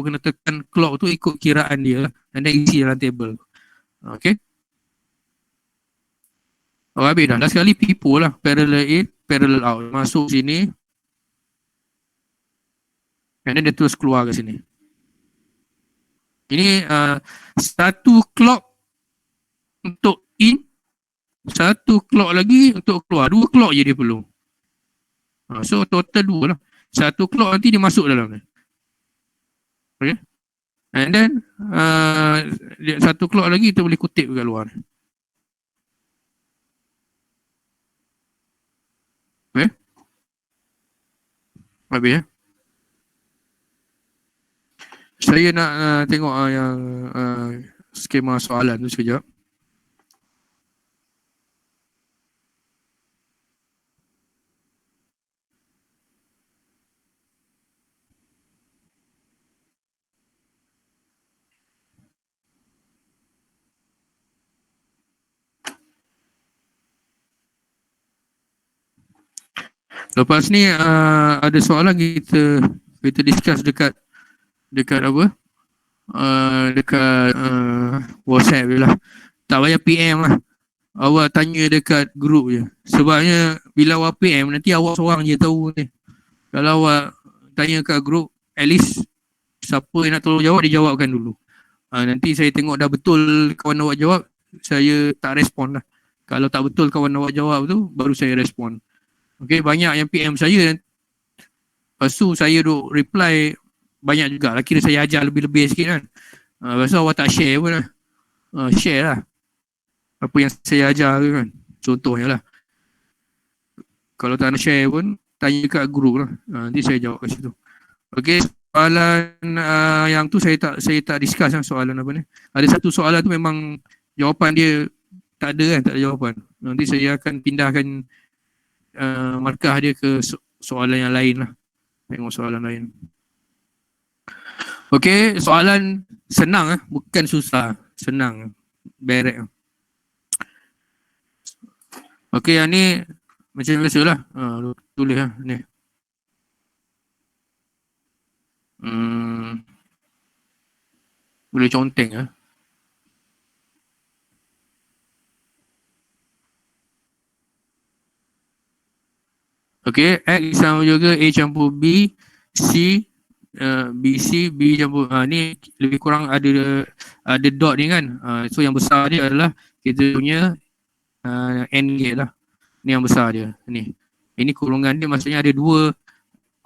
kena tekan clock tu ikut kiraan dia lah. Dan dia isi dalam table. Okay. Habis dah. Last sekali pipo lah. Parallel in, parallel out. Masuk sini. And then dia terus keluar ke sini. Ini 1 clock untuk in. 1 clock lagi untuk keluar. 2 clock je dia perlu. So total 2 lah. 1 clock nanti dia masuk dalam ni. Okay. And then 1 clock lagi kita boleh kutip kat luar. Okay. Habis ya. Saya nak tengok yang skema soalan tu sekejap. Lepas ni ada soalan kita discuss dekat apa? Dekat WhatsApp je lah. Tak payah PM lah. Awak tanya dekat group je. Sebabnya bila awak PM nanti awak seorang je tahu ni. Kalau awak tanya kat group, at least siapa yang nak tolong jawab dia jawabkan dulu. Nanti saya tengok dah betul kawan awak jawab, saya tak respon lah. Kalau tak betul kawan awak jawab tu, baru saya respon. Okay, banyak yang PM saya. Lepas tu saya duk reply banyak juga. Kira saya ajar lebih-lebih sikit kan. Lepas tu awak tak share pun lah. Share lah apa yang saya ajar tu kan. Contohnya lah. Kalau tak nak share pun, tanya kat group lah. Nanti saya jawab kat situ. Okay, soalan yang tu saya tak discuss lah soalan apa ni. Ada satu soalan tu memang jawapan dia tak ada kan, tak ada jawapan. Nanti saya akan pindahkan markah dia ke soalan yang lain lah. Tengok soalan lain. Okay, soalan senang bukan susah. Senang. Berek. Okay, yang ni macam biasa lah. Tulis lah ni. Boleh conteng lah. Okay, X sama juga A campur B, C, BC, B campur, ni lebih kurang ada dot ni kan. So yang besar dia adalah kita punya AND gate lah. Ni yang besar dia. Ni. Ini kurungan dia maksudnya ada 2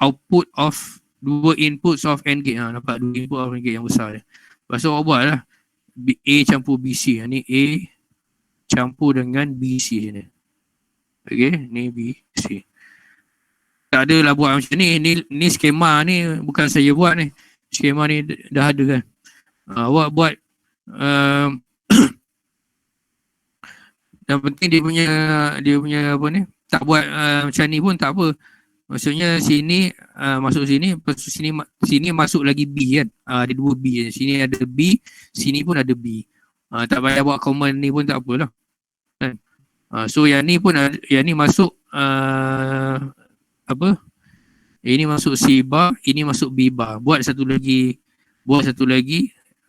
output of dua inputs of AND gate. Nampak dua input of AND gate yang besar ni. Lepas tu awak buat lah A campur BC. Ni A campur dengan BC ni. Okay, ni BC. Tak adalah buat macam ni. Ni skema ni bukan saya buat ni. Skema ni dah ada kan. Awak buat yang penting dia punya apa ni, tak buat macam ni pun tak apa. Maksudnya sini masuk sini, lepas tu sini masuk lagi B kan. Ada dua B. Sini ada B, sini pun ada B. Tak payah buat command ni pun tak apalah. Kan? So yang ni pun yang ni masuk apa? Ini masuk C bar, ini masuk B bar. Buat satu lagi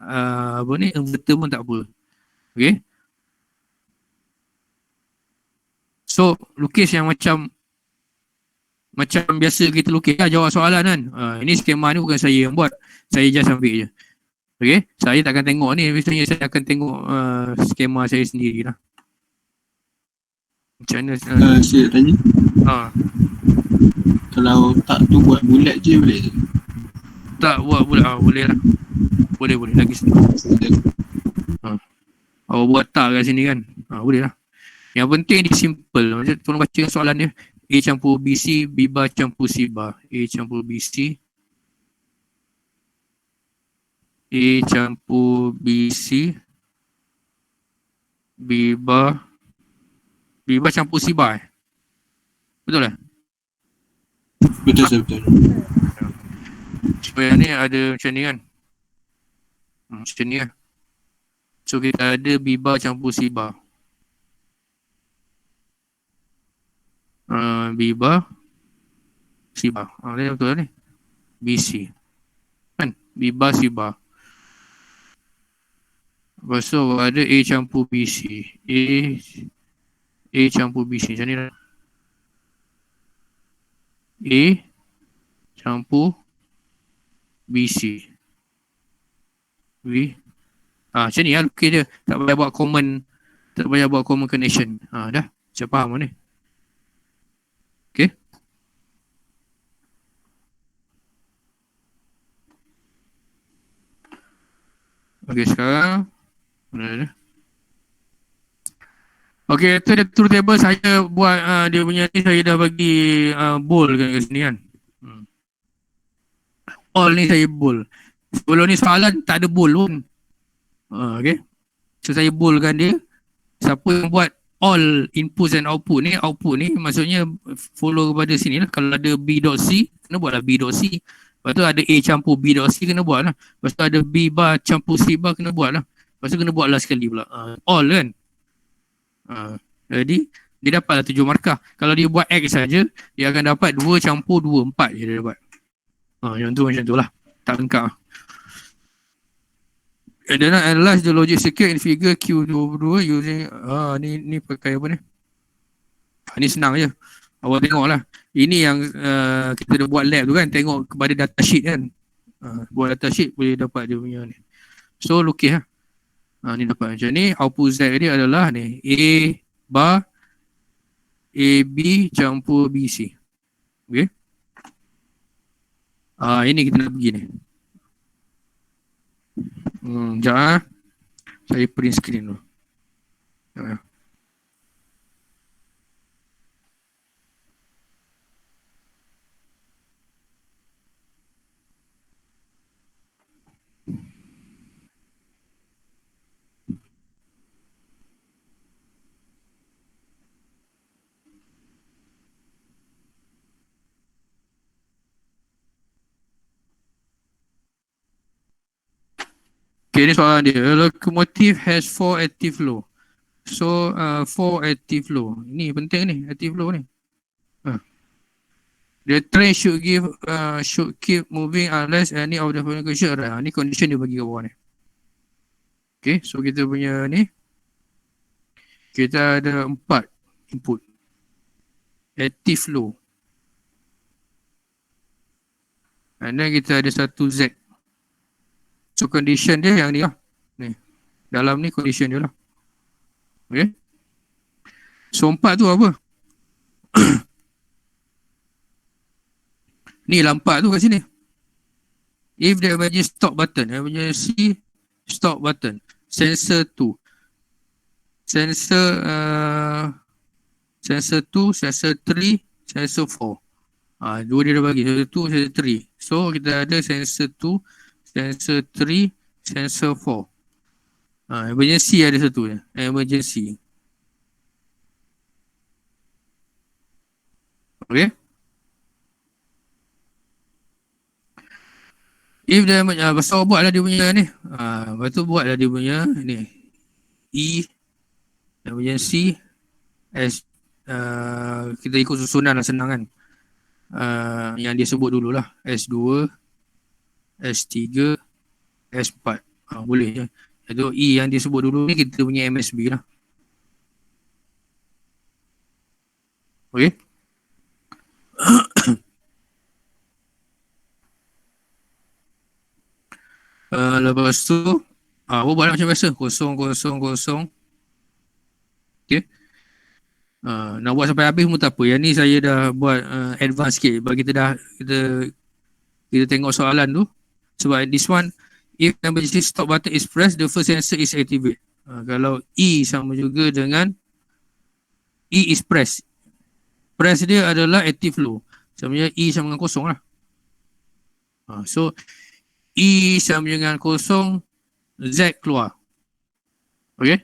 apa ni, inverter pun tak apa. Okay. So lukis yang macam biasa kita lukis lah, jawab soalan kan. Ini skema ni bukan saya yang buat. Saya just ambil je. Okay. Saya takkan tengok ni. Biasanya saya akan tengok skema saya sendiri lah. Macam mana? Saya tanya. Kalau tak tu buat bulat je boleh je? Tak buat bulat. Boleh lah. Boleh. Lagi sini. Awak buat tak kat sini kan. Boleh lah. Yang penting dia simple. Macam tolong baca soalan dia. A campur BC, B bar campur C bar. A campur BC, A campur BC, B bar campur C bar. Betul lah? Betul. Supaya ni ada macam ni kan. Macam ni lah. So kita ada B bar campur C bar. B bar C bar. Ni betul lah ni. BC. Kan? B bar C bar. Lepas tu ada A campur BC. A campur BC. Macam ni lah. A campur BC. Macam ni lah lukis dia. Tak payah buat common connection. Dah. Saya faham ni. Okay. Okay, sekarang okay, tu dia truth table saya buat dia punya ni, saya dah bagi bold kan kat sini kan. All ni saya bold. Sebelum ni soalan tak ada bold pun. Okay. So saya boldkan dia. Siapa yang buat all input and output ni maksudnya follow kepada sini lah. Kalau ada B.C, kena buatlah B.C. Lepas tu ada A campur B.C, kena buat lah. Lepas tu ada B bar campur C bar, kena buat lah. Lepas tu kena buat lah sekali pula. All kan. Jadi dia dapatlah 7 markah. Kalau dia buat X saja, dia akan dapat 2 campur 2, 4 je dia dapat. Macam tu lah. Tak lengkap lah. And then analyze the logic circuit in figure Q22 using ni pakai apa ni? Ni senang je. Awak tengok lah. Ini yang kita dah buat lab tu kan. Tengok kepada datasheet kan. Buat datasheet boleh dapat dia punya ni. So lukis lah. Ni dapat macam ni. Output Z dia adalah ni. A bar AB campur BC. Okay. Ini kita nak pergi ni. Sekejap saya print screen dulu. Okay, ni soalan dia. A locomotive has 4 active flow. So, 4 active flow. Ni penting ni, active flow ni. The train should keep moving unless any of the following condition are. Ni condition dia bagi kat bawah ni. Okay, so kita punya ni. Kita ada 4 input. Active flow. And then kita ada satu Z. So condition dia yang ni lah. Ni. Dalam ni condition dia lah. Okay. So 4 tu apa? Ni lah 4 tu kat sini. If the emergency stop button, emergency stop button, sensor 2, sensor sensor 2, sensor 3, sensor 4. Dua dia dah bagi, sensor 2, sensor 3. So kita ada sensor 2, sensor 3, sensor 4. Emergency ada satu je, emergency. Okay. If dia pasal buatlah dia punya ni. Lepas tu buatlah dia punya ni. E emergency S kita ikut susunan lah, senang kan. Yang dia sebut dululah, S2, S3, S4. Boleh je. Itu E yang dia sebut dulu ni kita punya MSB lah. Okay. Lepas tu aku buat macam biasa, 0, 0, 0. Okay. Nak buat sampai habis pun tak apa. Yang ni saya dah buat advance sikit bagi kita tengok soalan tu. Sebab this one, if emergency stop button is pressed, the first sensor is activate. Kalau E sama juga dengan E is press. Press dia adalah active low. Sebenarnya E sama dengan kosong lah. So E sama dengan kosong, Z keluar. Okay.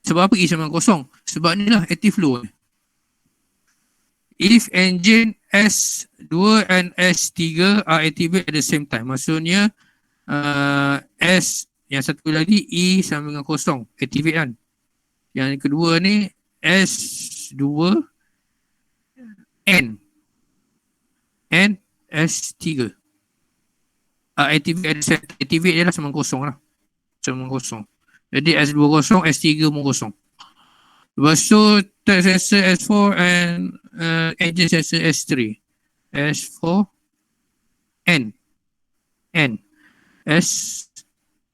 Sebab apa E sama dengan kosong? Sebab ni lah active low. If engine S2 and S3 are activate at the same time. Maksudnya S yang satu lagi E sama dengan kosong, activate kan. Yang kedua ni S2 N S3 activate at the same time. Activate dia lah sama dengan kosong lah. Sama dengan kosong. Jadi S2 kosong, S3 pun kosong. Lepas tu third sensor S4 and engine sensor S3. S4 N S3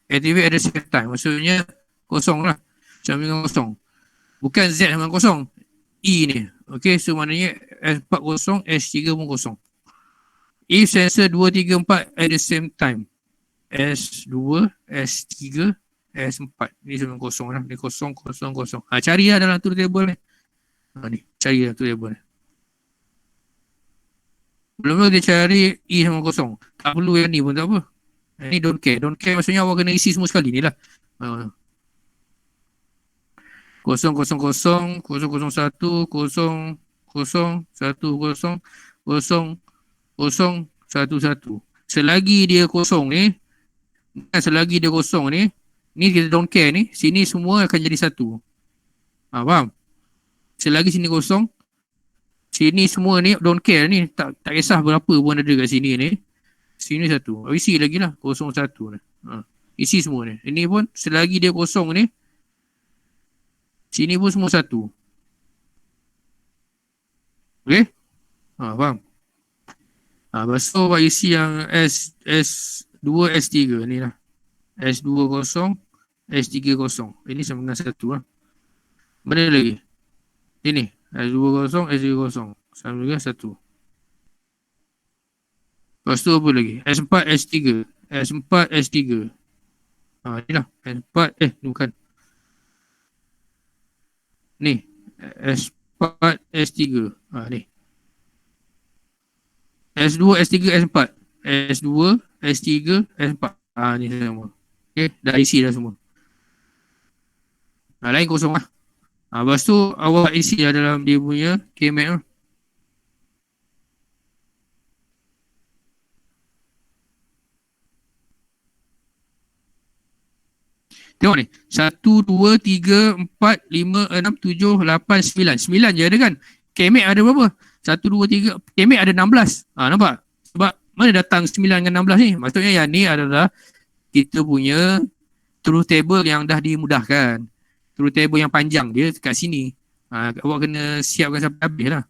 activate at the same time. Maksudnya kosong lah. Sama dengan kosong. Bukan Z sama kosong. E ni. Okay, so maknanya S4 kosong, S3 pun kosong. If sensor 2, 3, 4 at the same time. S2, S3, S4. Ni sama kosong lah. Ni kosong, kosong, kosong. Cari lah dalam tu table ni. Ni, cari lah tu table ni. Belum dia cari E sama kosong. Tak perlu yang ni pun tak apa. Ni don't care. Don't care maksudnya awak kena isi semua sekali ni lah. 0, 0, 0, 0, 0, 1, 0, 0, 1, 0, 0, 0, 1, 1. Selagi dia kosong ni, ni kita don't care ni, sini semua akan jadi satu. Faham? Selagi sini kosong, sini semua ni don't care ni, tak kisah berapa pun ada kat sini ni. Sini satu. Isi lagi lah, 0, 1 ni. Isi semua ni. Ini pun selagi dia kosong ni, sini pun semua satu. Okay? Faham? Lepas tu awak isi yang S2, S3 ni lah. S2 kosong, S3 kosong. Ini sama dengan satu lah. Mana lagi? Ini. S2 kosong, S3 kosong. Sama dengan satu. Lepas tu apa lagi? S4, S3. S4, S3. Ni lah. S4, ni bukan. Ni. S4, S3. Ni. S2, S3, S4. S2, S3, S4. Ni semua. Okay, dah isi dah semua. Lain kosong lah. Lepas tu awak isi lah dalam dia punya KMAT lah. Tengok ni. 1, 2, 3, 4, 5, 6, 7, 8, 9. 9 je ada kan? KMAT ada berapa? 1, 2, 3. KMAT ada 16. Nampak? Sebab mana datang 9 dengan 16 ni? Maksudnya yang ni adalah kita punya truth table yang dah dimudahkan. Truth table yang panjang dia kat sini. Awak kena siapkan sampai habis lah.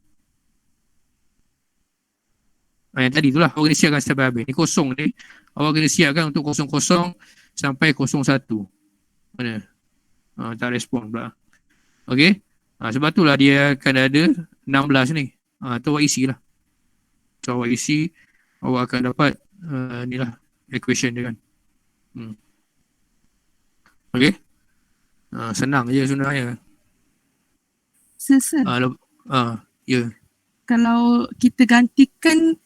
Yang tadi tu lah. Awak kena siapkan sampai habis. Ni kosong ni. Awak kena siapkan untuk 00 sampai 01. Mana? Tak respon pula. Okay. Sebab tu lah dia akan ada 16 ni. Tu awak isi lah. So awak isi awak akan dapat ni lah equation dia kan. Okay. Senang je sebenarnya. Sir. Ya. Kalau kita gantikan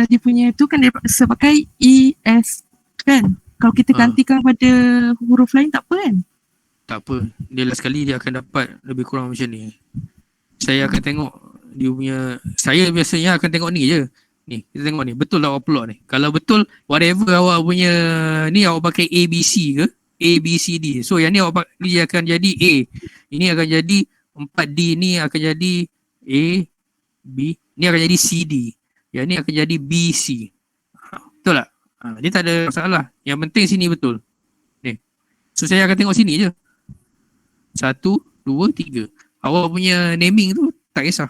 dia punya tu kan dia pakai ES kan. Kalau kita gantikan pada huruf lain tak apa kan? Tak apa. Dia last kali dia akan dapat lebih kurang macam ni. Saya akan tengok dia punya, saya biasanya akan tengok ni je. Ni, kita tengok ni. Betul lah awak plot ni. Kalau betul, whatever awak punya ni awak pakai ABC ke? A, B, C, D. So yang ni awak ni akan jadi A. Ini akan jadi 4D ni akan jadi A, B. Ni akan jadi C, D. Yang ni akan jadi B, C. Betul tak? Dia tak ada masalah. Yang penting sini betul. Ni. So saya akan tengok sini je. 1, 2, 3. Awak punya naming tu tak kisah.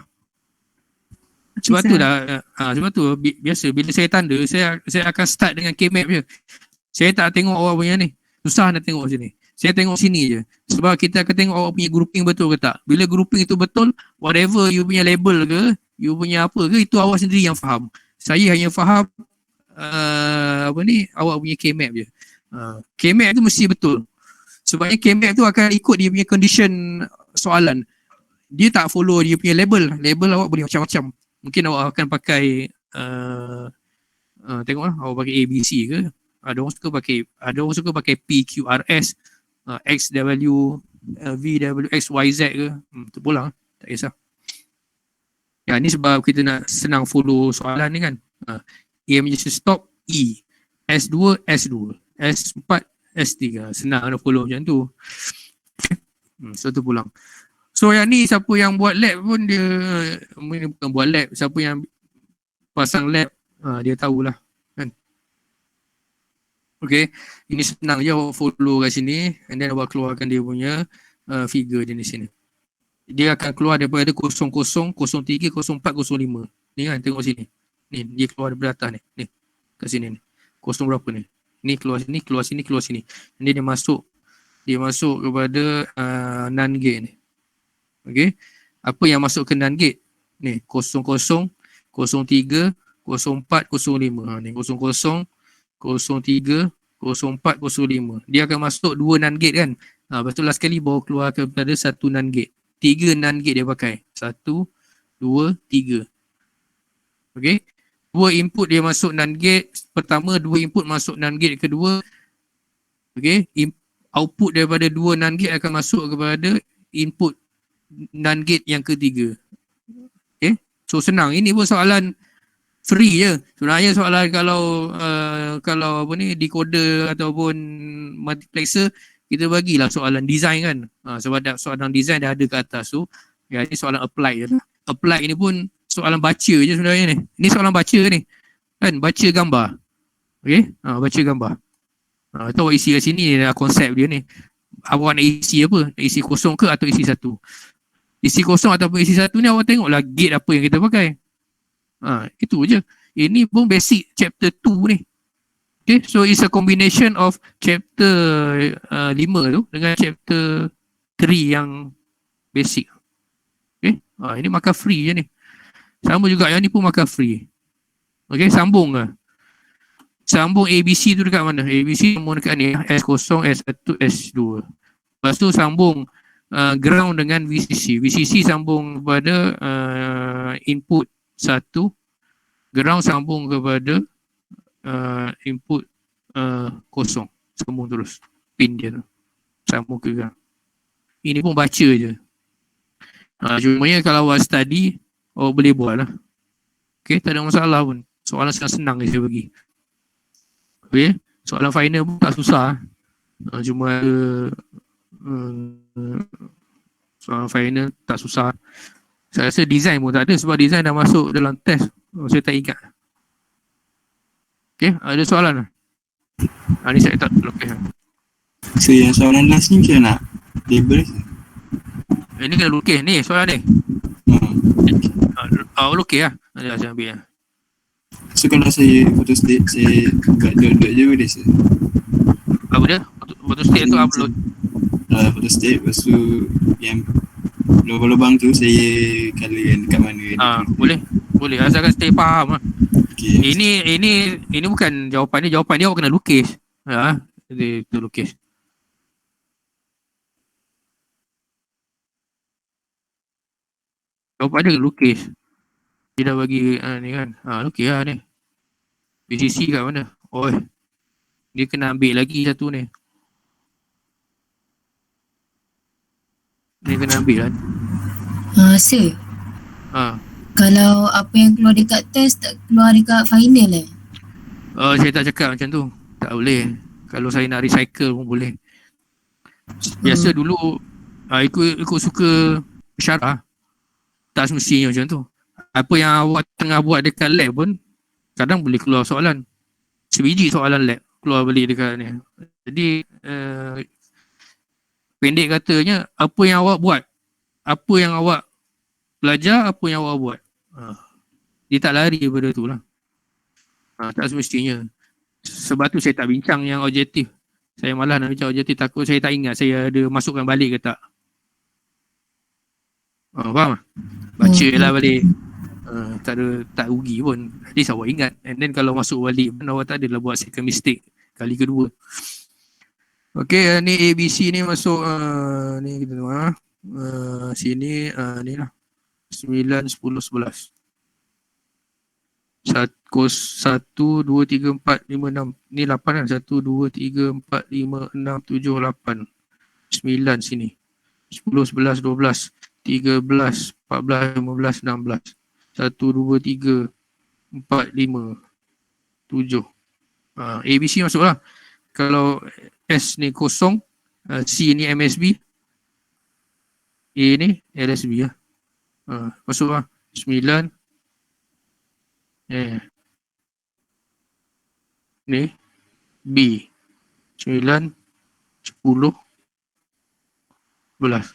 Sebab tu dah, sebab tu biasa bila saya tanda, saya akan start dengan K-map je. Saya tak tengok awak punya ni. Susah nak tengok sini. Saya tengok sini je. Sebab kita akan tengok awak punya grouping betul ke tak. Bila grouping itu betul, whatever you punya label ke, you punya apa ke, itu awak sendiri yang faham. Saya hanya faham awak punya K-map je. K-map tu mesti betul. Sebabnya K-map tu akan ikut dia punya condition soalan. Dia tak follow dia punya label. Label awak boleh macam-macam. Mungkin awak akan pakai tengoklah awak pakai ABC ke. Ada orang suka pakai PQRS, XW, VW, XYZ ke. Tu pulang, tak kisah. Ya, ni sebab kita nak senang follow soalan ni kan. Emergency stop E, S2, S2, S4, S3. Senang nak follow macam tu. So tu pulang. So yang ni siapa yang buat lab pun dia, bukan buat lab, siapa yang pasang lab dia tahulah kan. Okay, ini senang je awak follow kat sini and then awak keluarkan dia punya figure dia di sini. Dia akan keluar daripada 00, 03, 04, 05. Ni kan, tengok sini. Ni dia keluar daripada atas ni. Ni kat sini ni. Kosong berapa ni? Ni keluar sini, keluar sini, keluar sini. Dia masuk kepada NAND gate ni. Okay, apa yang masuk ke NAND gate? Ni 00, 03, 04, 05. Ni 00, 03, 04, 05. Dia akan masuk 2 NAND gate kan. Lepas tu last kali bawa keluar kepada 1 NAND gate. 3 NAND gate dia pakai. 1, 2, 3. Okay. 2 input dia masuk NAND gate pertama, 2 input masuk NAND gate kedua. Okay. Output daripada 2 NAND gate akan masuk kepada input NAND gate yang ketiga. Okay. So senang. Ini pun soalan free je. Sebenarnya soalan kalau apa ni decoder ataupun multiplexer, kita bagilah soalan design kan. Sebab soalan design dah ada kat atas tu. Ya, ini soalan apply je lah. Apply ni pun soalan baca je sebenarnya ni. Ini soalan baca ni. Kan, baca gambar. Okay, baca gambar. Tu awak isi kat sini konsep dia ni. Awak nak isi apa? Nak isi kosong ke atau isi satu? Isi kosong ataupun isi satu ni awak tengoklah gate apa yang kita pakai. Itu je. Ini pun basic chapter 2 ni. Okay, so it's a combination of chapter 5 tu dengan chapter 3 yang basic. Okay, ini markah free je ni. Sama juga yang ni pun markah free. Okay, sambung ke? Sambung ABC tu dekat mana? ABC sambung dekat ni, S0, S1, S2. Lepas tu sambung ground dengan VCC. VCC sambung kepada input 1. Ground sambung kepada input 0. Sambung terus. Pin dia tu. Sambung ke ground. Ini pun baca je. Cumanya kalau awak study, awak boleh buat lah. Okay, tak ada masalah pun. Soalan senang je saya bagi. Okay, soalan final pun tak susah. Cuma soalan final tak susah. Saya rasa design pun tak ada sebab design dah masuk dalam test. Saya tak ingat. Okay, ada soalan lah? Ni saya tak lukis. So yang soalan last ni macam nak label ke? Ini kena lukis ni soalan ni. Lukis lah. Ada saya ambil lah. So kalau saya photostat, saya buat dot-dot je boleh sir? Apa dia? Photostat tu upload. Photostat, lepas tu yang lubang-lubang tu saya colourkan dekat mana. Boleh. Boleh. Asalkan stay faham lah. Okay. Okay. Ini bukan jawapan dia awak kena lukis. Dia lukis. Jawapan dia kena lukis. Dia dah bagi ni kan. Lukis lah ni. BCC kat mana? Dia kena ambil lagi satu ni. Dia kena ambil lah. Sir, Ha. kalau apa yang keluar dekat test tak keluar dekat final Saya tak cakap macam tu. Tak boleh. Kalau saya nak recycle pun boleh. Biasa dulu ikut suka syarah. Tak semestinya macam tu. Apa yang awak tengah buat dekat lab pun kadang boleh keluar soalan. Sebiji soalan lab keluar balik dekat ni. Jadi pendek katanya, apa yang awak buat, apa yang awak belajar, apa yang awak buat. Dia tak lari daripada tu lah. Tak semestinya. Sebab tu saya tak bincang yang objektif. Saya malah nak bincang objektif, takut saya tak ingat saya ada masukkan balik ke tak. Faham tak? Baca lah balik. Tak rugi pun. At least awak ingat. And then kalau masuk balik pun awak tak adalah buat second mistake kali kedua. Okay, ni ABC ni masuk ni kita tengok sini ni lah 9, 10, 11 1, 2, 3, 4, 5, 6 ni 8 kan. 1, 2, 3, 4, 5, 6, 7, 8 9 sini 10, 11, 12 13, 14, 15, 16 1, 2, 3, 4, 5 7 ABC masuk lah. Kalau S ni kosong, C ni MSB, A ni LSB lah. Masuk lah 9 ni B 9 10 11.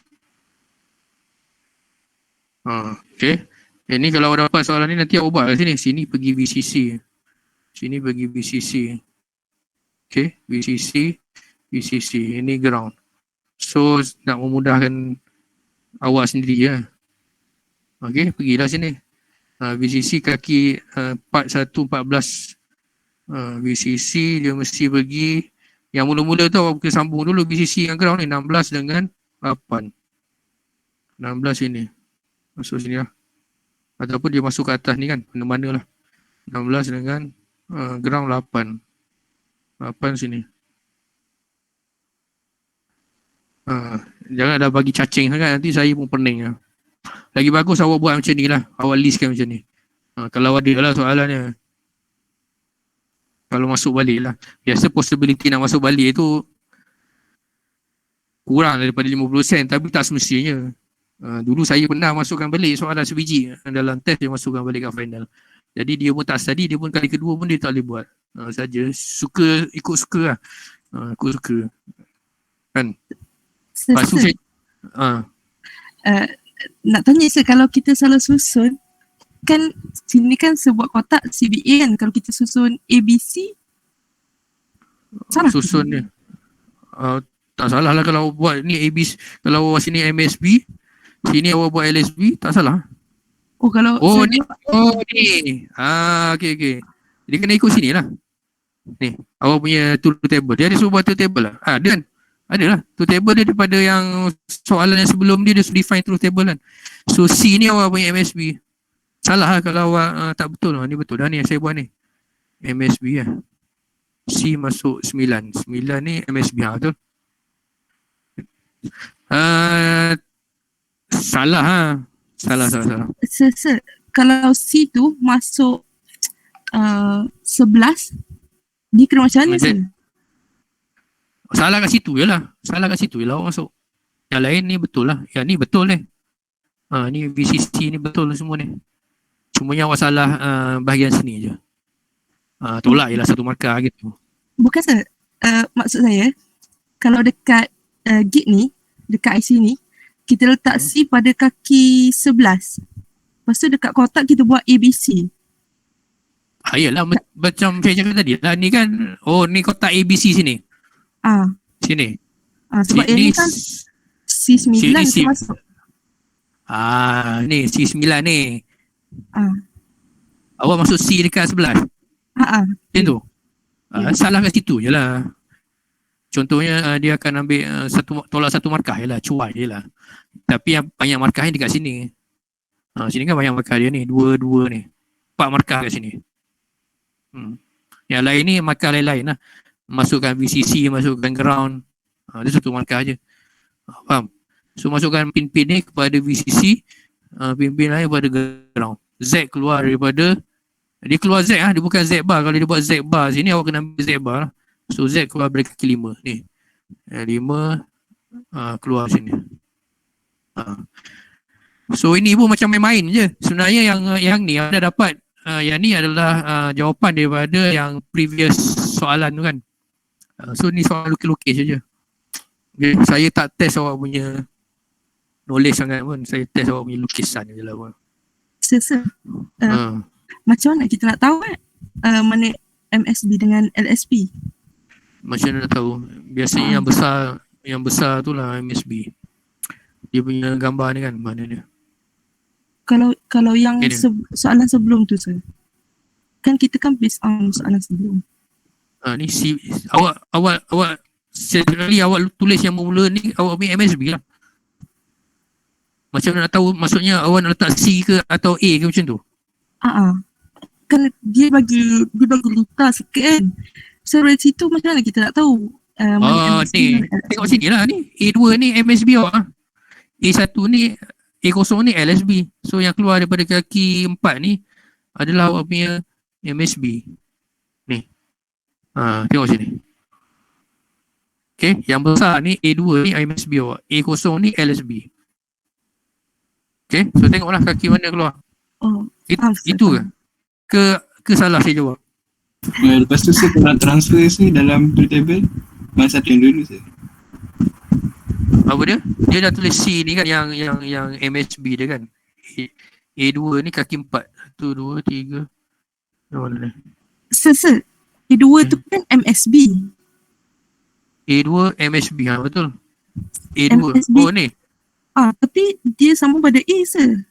Okay. Ini kalau awak dapat soalan ni nanti awak buat kat sini. Sini pergi BCC. Sini pergi BCC. Okay. BCC. Ini ground. So nak memudahkan awak sendiri ya. Okay. Pergilah sini. BCC kaki part 1 14. BCC dia mesti pergi. Yang mula-mula tu awak kena sambung dulu BCC dengan ground ni. 16 dengan 8. 16 ini. Masuk sini lah. Ataupun dia masuk ke atas ni kan. Mana-mana lah. 16 dengan ground 8. 8 sini. Jangan dah bagi cacing sangat. Nanti saya pun pening lah. Lagi bagus awak buat macam ni lah. Awak listkan macam ni. Kalau ada lah soalannya. Kalau masuk balik lah. Biasa possibility nak masuk balik tu kurang daripada 50%. Tapi tak semestinya. Dulu saya pernah masukkan balik soalan sebiji dalam test, dia masukkan balik kat final. Jadi dia pun tak study, dia pun kali kedua pun dia tak boleh buat. Saja suka, ikut suka lah. Ikut suka. Kan? Lepas tu saya nak tanya saya, kalau kita salah susun kan sini kan sebuah kotak CBA kan, kalau kita susun ABC salah susun dia. Tak salah lah kalau buat ni ABC. Kalau awak sini MSB, sini awak buat LSB, tak salah. Kalau ni. Okay. Dia kena ikut sini lah. Ni, awak punya two table. Dia ada suruh buat two table lah. Ada kan? Ada lah. Two table dia daripada yang soalan yang sebelum dia define truth table kan. So C ni awak punya MSB. Salah lah kalau awak tak betul lah. Ni betul dah ni yang saya buat ni. MSB lah. C masuk 9. 9 ni MSB lah betul. Salah ha. Salah. Kalau C tu masuk 11, dia kena macam mana sih? Salah kat situ je lah. Awak masuk. Yang lain ni betul lah. Yang ni betul ni. Ni VCC ni betul semua ni. Cuma yang awak salah bahagian sini je. Tolak je lah satu markah gitu. Bukan sir. Maksud saya, kalau dekat gig ni, dekat IC ni, kita letak C pada kaki 11. Lepas tu dekat kotak kita buat ABC. Yalah macam saya cakap tadi lah. Ni kan, ni kotak ABC sini. Sini. Sebab sini, ini kan C9 tu masuk. Ni C9 ni. Awak masuk C dekat 11. Macam tu. Salah kat situ je lah. Contohnya dia akan ambil tolak satu markah je lah, cuai je lah. Tapi yang banyak markah ni dekat sini. Sini kan banyak markah dia ni, dua ni. 4 markah kat sini. Yang lain ni markah lain-lain lah. Masukkan VCC, masukkan ground. Dia satu markah je. Faham? So masukkan pin-pin ni kepada VCC, pin-pin lain kepada ground. Z keluar daripada, dia keluar Z dia bukan Z bar. Kalau dia buat Z bar sini, awak kena ambil Z bar lah. So Z keluar dari kaki 5 ni. 5 keluar sini. So ini pun macam main-main je. Sebenarnya yang ni anda dapat, yang ni adalah jawapan daripada yang previous soalan tu kan. So ni soal lukis-lukis je. Okay. Saya tak test awak punya knowledge sangat pun. Saya test awak punya lukisan je lah pun. Sir. Macam mana kita nak tahu mana MSB dengan LSB? Macam mana nak tahu? Biasanya yang besar tu lah MSB. Dia punya gambar ni kan, mana dia? Kalau yang soalan sebelum tu, sir. Kan kita kan based on soalan sebelum. Ni awak sekali awak tulis yang mula ni, awak punya MSB lah. Macam mana nak tahu, maksudnya awak nak letak C ke atau A ke macam tu? Kan dia bagi lintas sikit kan. So dari situ macam mana kita nak tahu ni tengok sini lah ni. A2 ni MSB awak. A1 ni, A0 ni LSB. So yang keluar daripada kaki 4 ni adalah awak punya MSB. Ni. Tengok sini. Okay, yang besar ni A2 ni MSB awak. A0 ni LSB. Okay, so tengoklah kaki mana keluar. Itu ke salah saya jawab? Lepas tu saya nak transfer saya dalam table. Mana satu yang dulu saya? Apa dia? Dia dah tulis C ni kan, yang MSB dia kan. A2 ni kaki 4. 1, 2, 3. Mana ni? Sir. A2 tu kan MSB. A2 MSB, betul. A2. MSB. Oh ni. Tapi dia sama pada A, sir.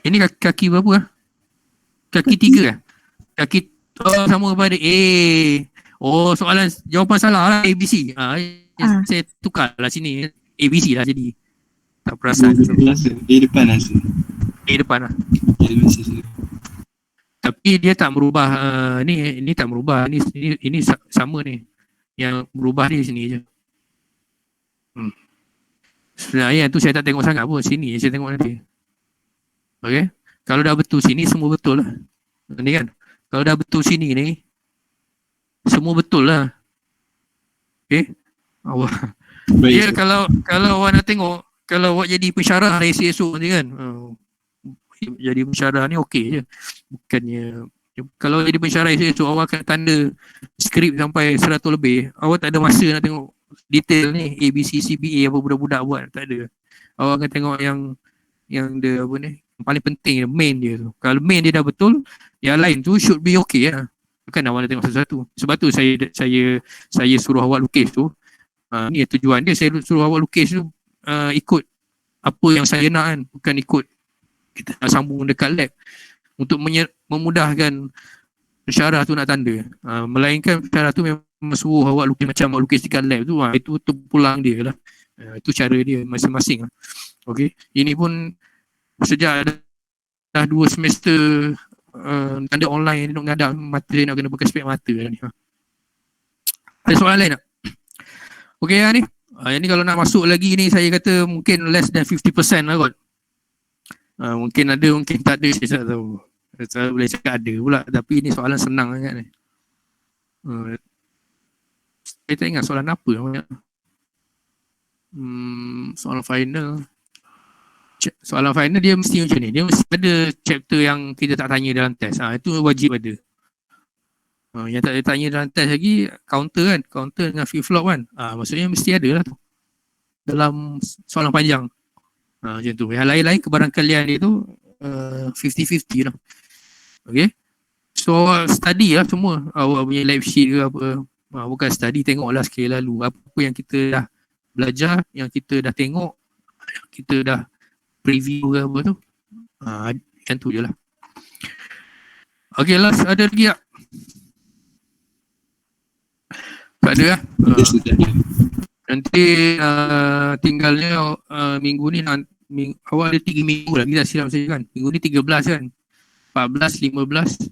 Ini kaki berapa lah? Kaki 3 lah? Kaki sama pada A. Soalan jawapan salah lah, ABC. Saya tukar lah sini. ABC lah jadi. Tak perasan. A depan lah, sir. A depan lah. Tapi dia tak merubah, ni tak merubah. Ini sama ni. Yang berubah ni sini je. Sebenarnya tu saya tak tengok sangat pun. Sini saya tengok nanti. Okay. Kalau dah betul sini, semua betul lah. Ni kan. Kalau dah betul sini ni, semua betul lah. Okay. Awak. Dia kalau awak nak tengok, kalau awak jadi pensyarah esok nanti kan. Jadi pensyarah ni okey je. Bukannya, kalau jadi pensyarah esok awak akan tanda skrip sampai 100 lebih. Awak tak ada masa nak tengok detail ni A, B, C, C, B, A apa budak-budak buat, tak ada. Awak akan tengok yang dia apa ni, yang paling penting main dia tu. Kalau main dia dah betul, yang lain tu should be okay lah. Bukan awak nak tengok satu-satu. Sebab tu saya suruh awak lukis tu. Ni tujuan dia, saya suruh awak lukis tu ikut apa yang saya nak kan, bukan ikut kita nak sambung dekat lab untuk memudahkan pensyarah tu nak tanda. Melainkan pensyarah tu memang suruh awak lukis macam awak lukis dekat lab tu, itu terpulang dia lah. Itu cara dia masing-masing lah. Okay. Ini pun sejak dah 2 semester tanda online, nak ngadap mata nak kena pakai spek mata lah ni. Ada soalan lain tak? Okay lah ni. Yang ni kalau nak masuk lagi ni, saya kata mungkin less than 50% lah kot. Mungkin ada, mungkin tak ada, saya tak tahu. Saya boleh cakap ada pula, tapi ni soalan senang sangat ni. Saya tak ingat soalan apa namanya. Soalan final. Soalan final dia mesti macam ni. Dia mesti ada chapter yang kita tak tanya dalam test. Itu wajib ada. Yang tak tanya dalam test lagi, counter kan. Counter dengan flip-flop kan. Maksudnya mesti ada lah tu. Dalam soalan panjang. Macam tu. Yang lain-lain kebarangkalian dia tu 50-50 lah. Okay. So study lah semua. Awak punya lab sheet ke apa. Bukan study, tengoklah sekali lalu. Apa yang kita dah belajar, yang kita dah tengok, kita dah preview ke apa tu. Yang tu je lah. Okay, last ada lagi tak? Tak ada lah. Yes, tu tadi. Nanti tinggalnya minggu ni awal ada 3 minggu lah. Kita silap saya kan. Minggu ni 13 kan. 14, 15,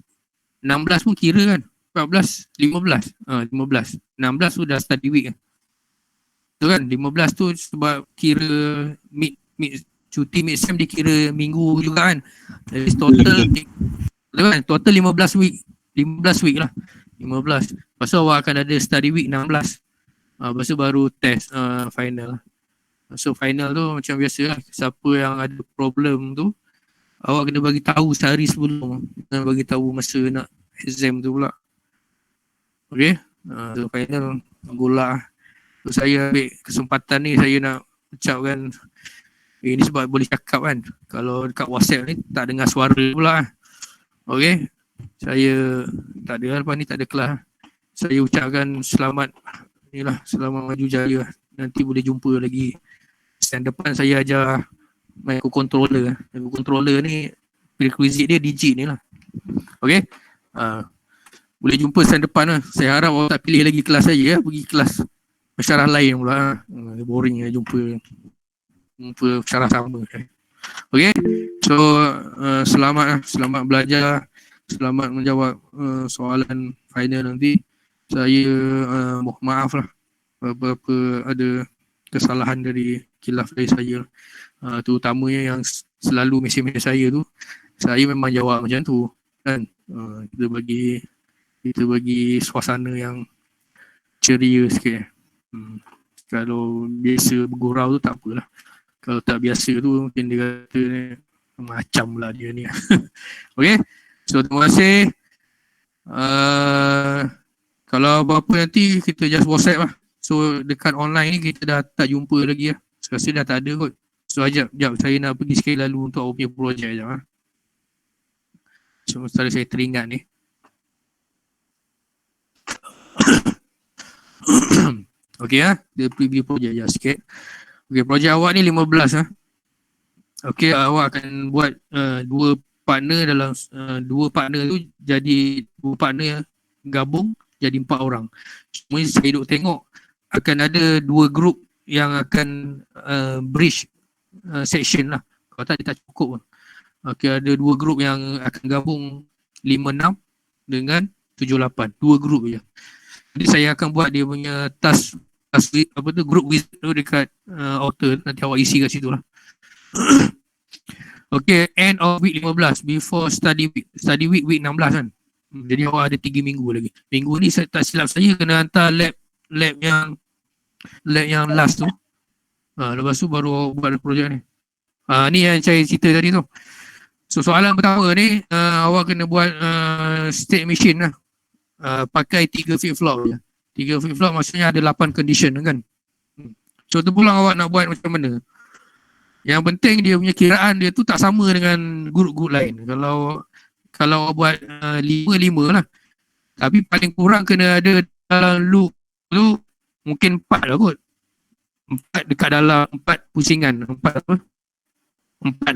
16 pun kira kan. 14, 15. 15. 16 tu dah study week kan. Tu kan 15 tu sebab kira cuti mid-sem dia kira minggu juga kan. Jadi total kan, total 15 week. 15 week lah. 15. Lepas tu awak akan ada study week 16. Lepas tu baru test final. So final tu macam biasa lah. Siapa yang ada problem tu, awak kena bagi tahu sehari sebelum. Kena bagi tahu masa nak exam tu pula. Okay. So final golak. So saya ambil kesempatan ni, saya nak ucapkan ini sebab boleh cakap kan. Kalau dekat WhatsApp ni tak dengar suara pula. Okay. Saya tak ada, lepas ni tak ada kelas. Saya ucapkan selamat, inilah, selamat maju jaya. Nanti boleh jumpa lagi. Stand depan saya ajar microcontroller. Microcontroller ni prerequisite dia digit ni lah. Okay. Boleh jumpa stand depan lah. Saya harap awak tak pilih lagi kelas saya, pergi kelas pensyarah lain pula. Boring lah jumpa pensyarah sama. Okay. So selamat belajar. Selamat menjawab soalan final nanti. Saya mohon maaf lah apa ada kesalahan dari khilaf dari saya. Terutamanya yang selalu mesej-mesej saya tu, saya memang jawab macam tu kan. Kita bagi suasana yang ceria sikit. Kalau biasa bergurau tu tak apalah. Kalau tak biasa tu mungkin dia kata ni, macam lah dia ni. Okay. So terima kasih. Kalau apa-apa nanti kita just WhatsApp lah. So dekat online ni kita dah tak jumpa lagi lah. Rasa dah tak ada kot. So sekejap saya nak pergi sekali lalu untuk awak punya projek sekejap lah. So setelah saya teringat ni. Okay lah. Dia preview projek je sikit. Okay, projek awak ni 15 lah. Okay, awak akan buat dua partner dalam dua partner tu jadi dua partner gabung jadi 4 orang. Cuma saya duk tengok akan ada 2 group yang akan bridge section lah. Kalau tak dia tak cukup pun. Okay, ada 2 group yang akan gabung 5-6 dengan 7-8. 2 group je. Jadi saya akan buat dia punya task apa tu, group wizard tu dekat author. Nanti awak isi kat situ lah. Okay, end of week 15 before study week 16 kan. Jadi awak ada 3 minggu lagi. Minggu ni saya tak silap saya kena hantar lab yang last tu. Lepas tu baru buat projek ni. Ni yang saya cerita tadi tu. So soalan pertama ni awak kena buat state machine lah. Pakai 3 flip-flop je. 3 flip-flop maksudnya ada 8 condition kan. So tu pula awak nak buat macam mana? Yang penting dia punya kiraan dia tu tak sama dengan grup-grup lain. Kalau buat 5 lah. Tapi paling kurang kena ada dalam loop tu mungkin 4 lah kot. 4 dekat dalam 4 pusingan. 4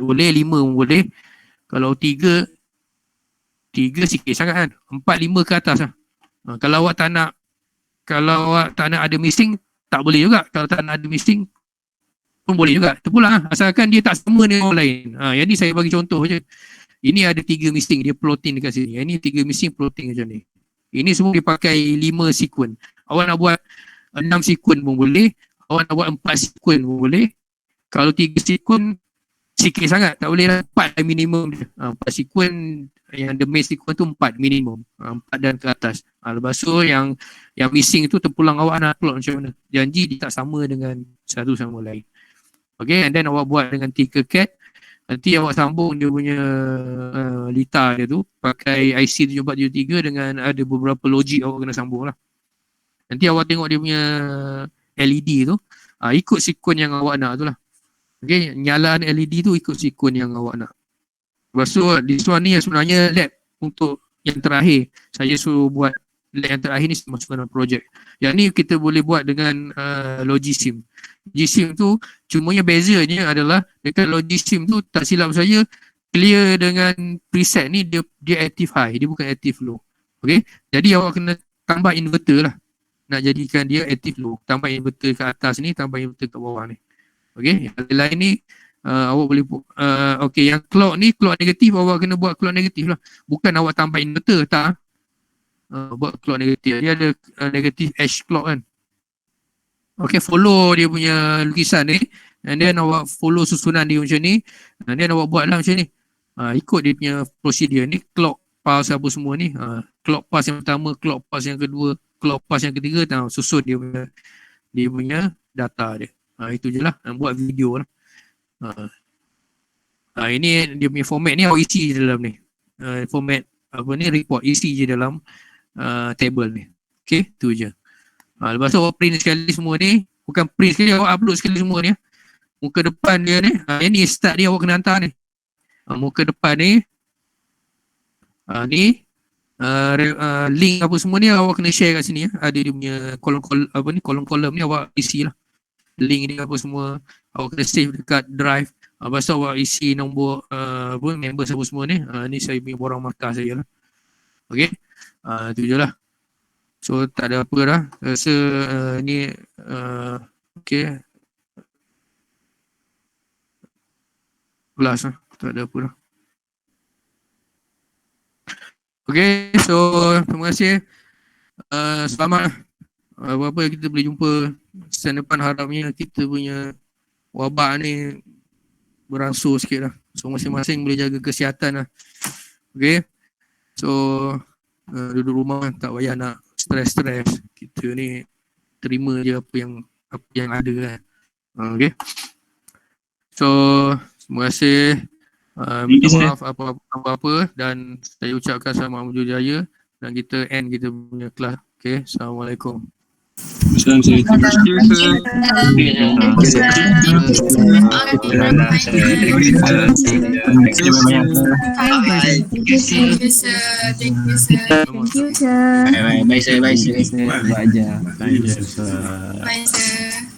boleh, 5 pun boleh. Kalau 3 sikit sangat kan. 4, 5 ke atas lah. Kalau awak tak nak ada missing, tak boleh juga. Kalau tak nak ada missing pun boleh juga. Itu pula asalkan dia tak sama dengan orang lain. Yang ni saya bagi contoh je. Ini ada 3 missing, dia plotting dekat sini. Yang ni 3 missing plotting macam ni. Ini semua dia pakai 5 sequence. Awak nak buat 6 sequence pun boleh. Awak nak buat 4 sequence pun boleh. Kalau 3 sequence sikit sangat, tak boleh lah. 4 minimum dia. 4 sequence, yang the main sequence tu 4 minimum. 4 dan ke atas. Lepas tu yang missing tu terpulang awak nak plot macam mana. Janji dia tak sama dengan satu sama lain. Okay, and then awak buat dengan Tinkercad. Nanti awak sambung dia punya lita dia tu pakai IC 7473 dengan ada beberapa logik awak kena sambung lah. Nanti awak tengok dia punya LED tu, ikut sequence yang awak nak tu lah. Okay, nyalaan LED tu ikut sequence yang awak nak. Lepas tu this one ni sebenarnya lab untuk yang terakhir. Saya suruh buat lab yang terakhir ni masukkan dalam projek. Yang ni kita boleh buat dengan Logisim. Logisim tu cumanya bezanya adalah dekat Logisim tu tak silap saya clear dengan preset ni dia active high, dia bukan active low. Okay, jadi awak kena tambah inverter lah nak jadikan dia active low. Tambah inverter ke atas ni, tambah inverter ke bawah ni. Okay, yang lain ni awak boleh okay, yang clock ni clock negatif, awak kena buat clock negatif lah, bukan awak tambah inverter, tak. Buat clock negatif, dia ada negatif edge clock kan. Okay, follow dia punya lukisan ni, and then awak follow susunan dia macam ni, and then awak buat lah macam ni. Ikut dia punya prosedur ni, clock pass apa semua ni, clock pass yang pertama, clock pass yang kedua, clock pass yang ketiga, susun dia punya data dia. Itu je lah, buat video lah. Ini dia punya format ni awak isi je dalam ni. Format apa ni, report, isi je dalam table ni. Okay, tu je. Lepas tu awak print sekali semua ni, bukan print sekali, awak upload sekali semua ni. Muka depan dia ni, ni start dia awak kena hantar ni. Muka depan ni, link apa semua ni awak kena share kat sini. Ada dia punya kolom-kolom ni awak isi lah. Link dia apa semua, awak kena save dekat drive. Lepas tu awak isi nombor members apa semua ni. Ni saya punya borang markah saya lah. Okay, tu je lah. So tak ada apa dah. Rasa ni okay, kelas lah, tak ada apa dah. Okay, so terima kasih. Selamat lah. Apa-apa kita boleh jumpa season depan, harapnya kita punya wabak ni beransur sikit lah. So masing-masing boleh jaga kesihatan lah. Okay, so duduk rumah tak payah nak stres. Kita ni terima je apa yang ada kan. Okay, so terima kasih. Minta maaf apa-apa dan saya ucapkan selamat menuju jaya dan kita end kita punya kelas. Okay, Assalamualaikum. Assalamualaikum. Bye sir. Bye sir.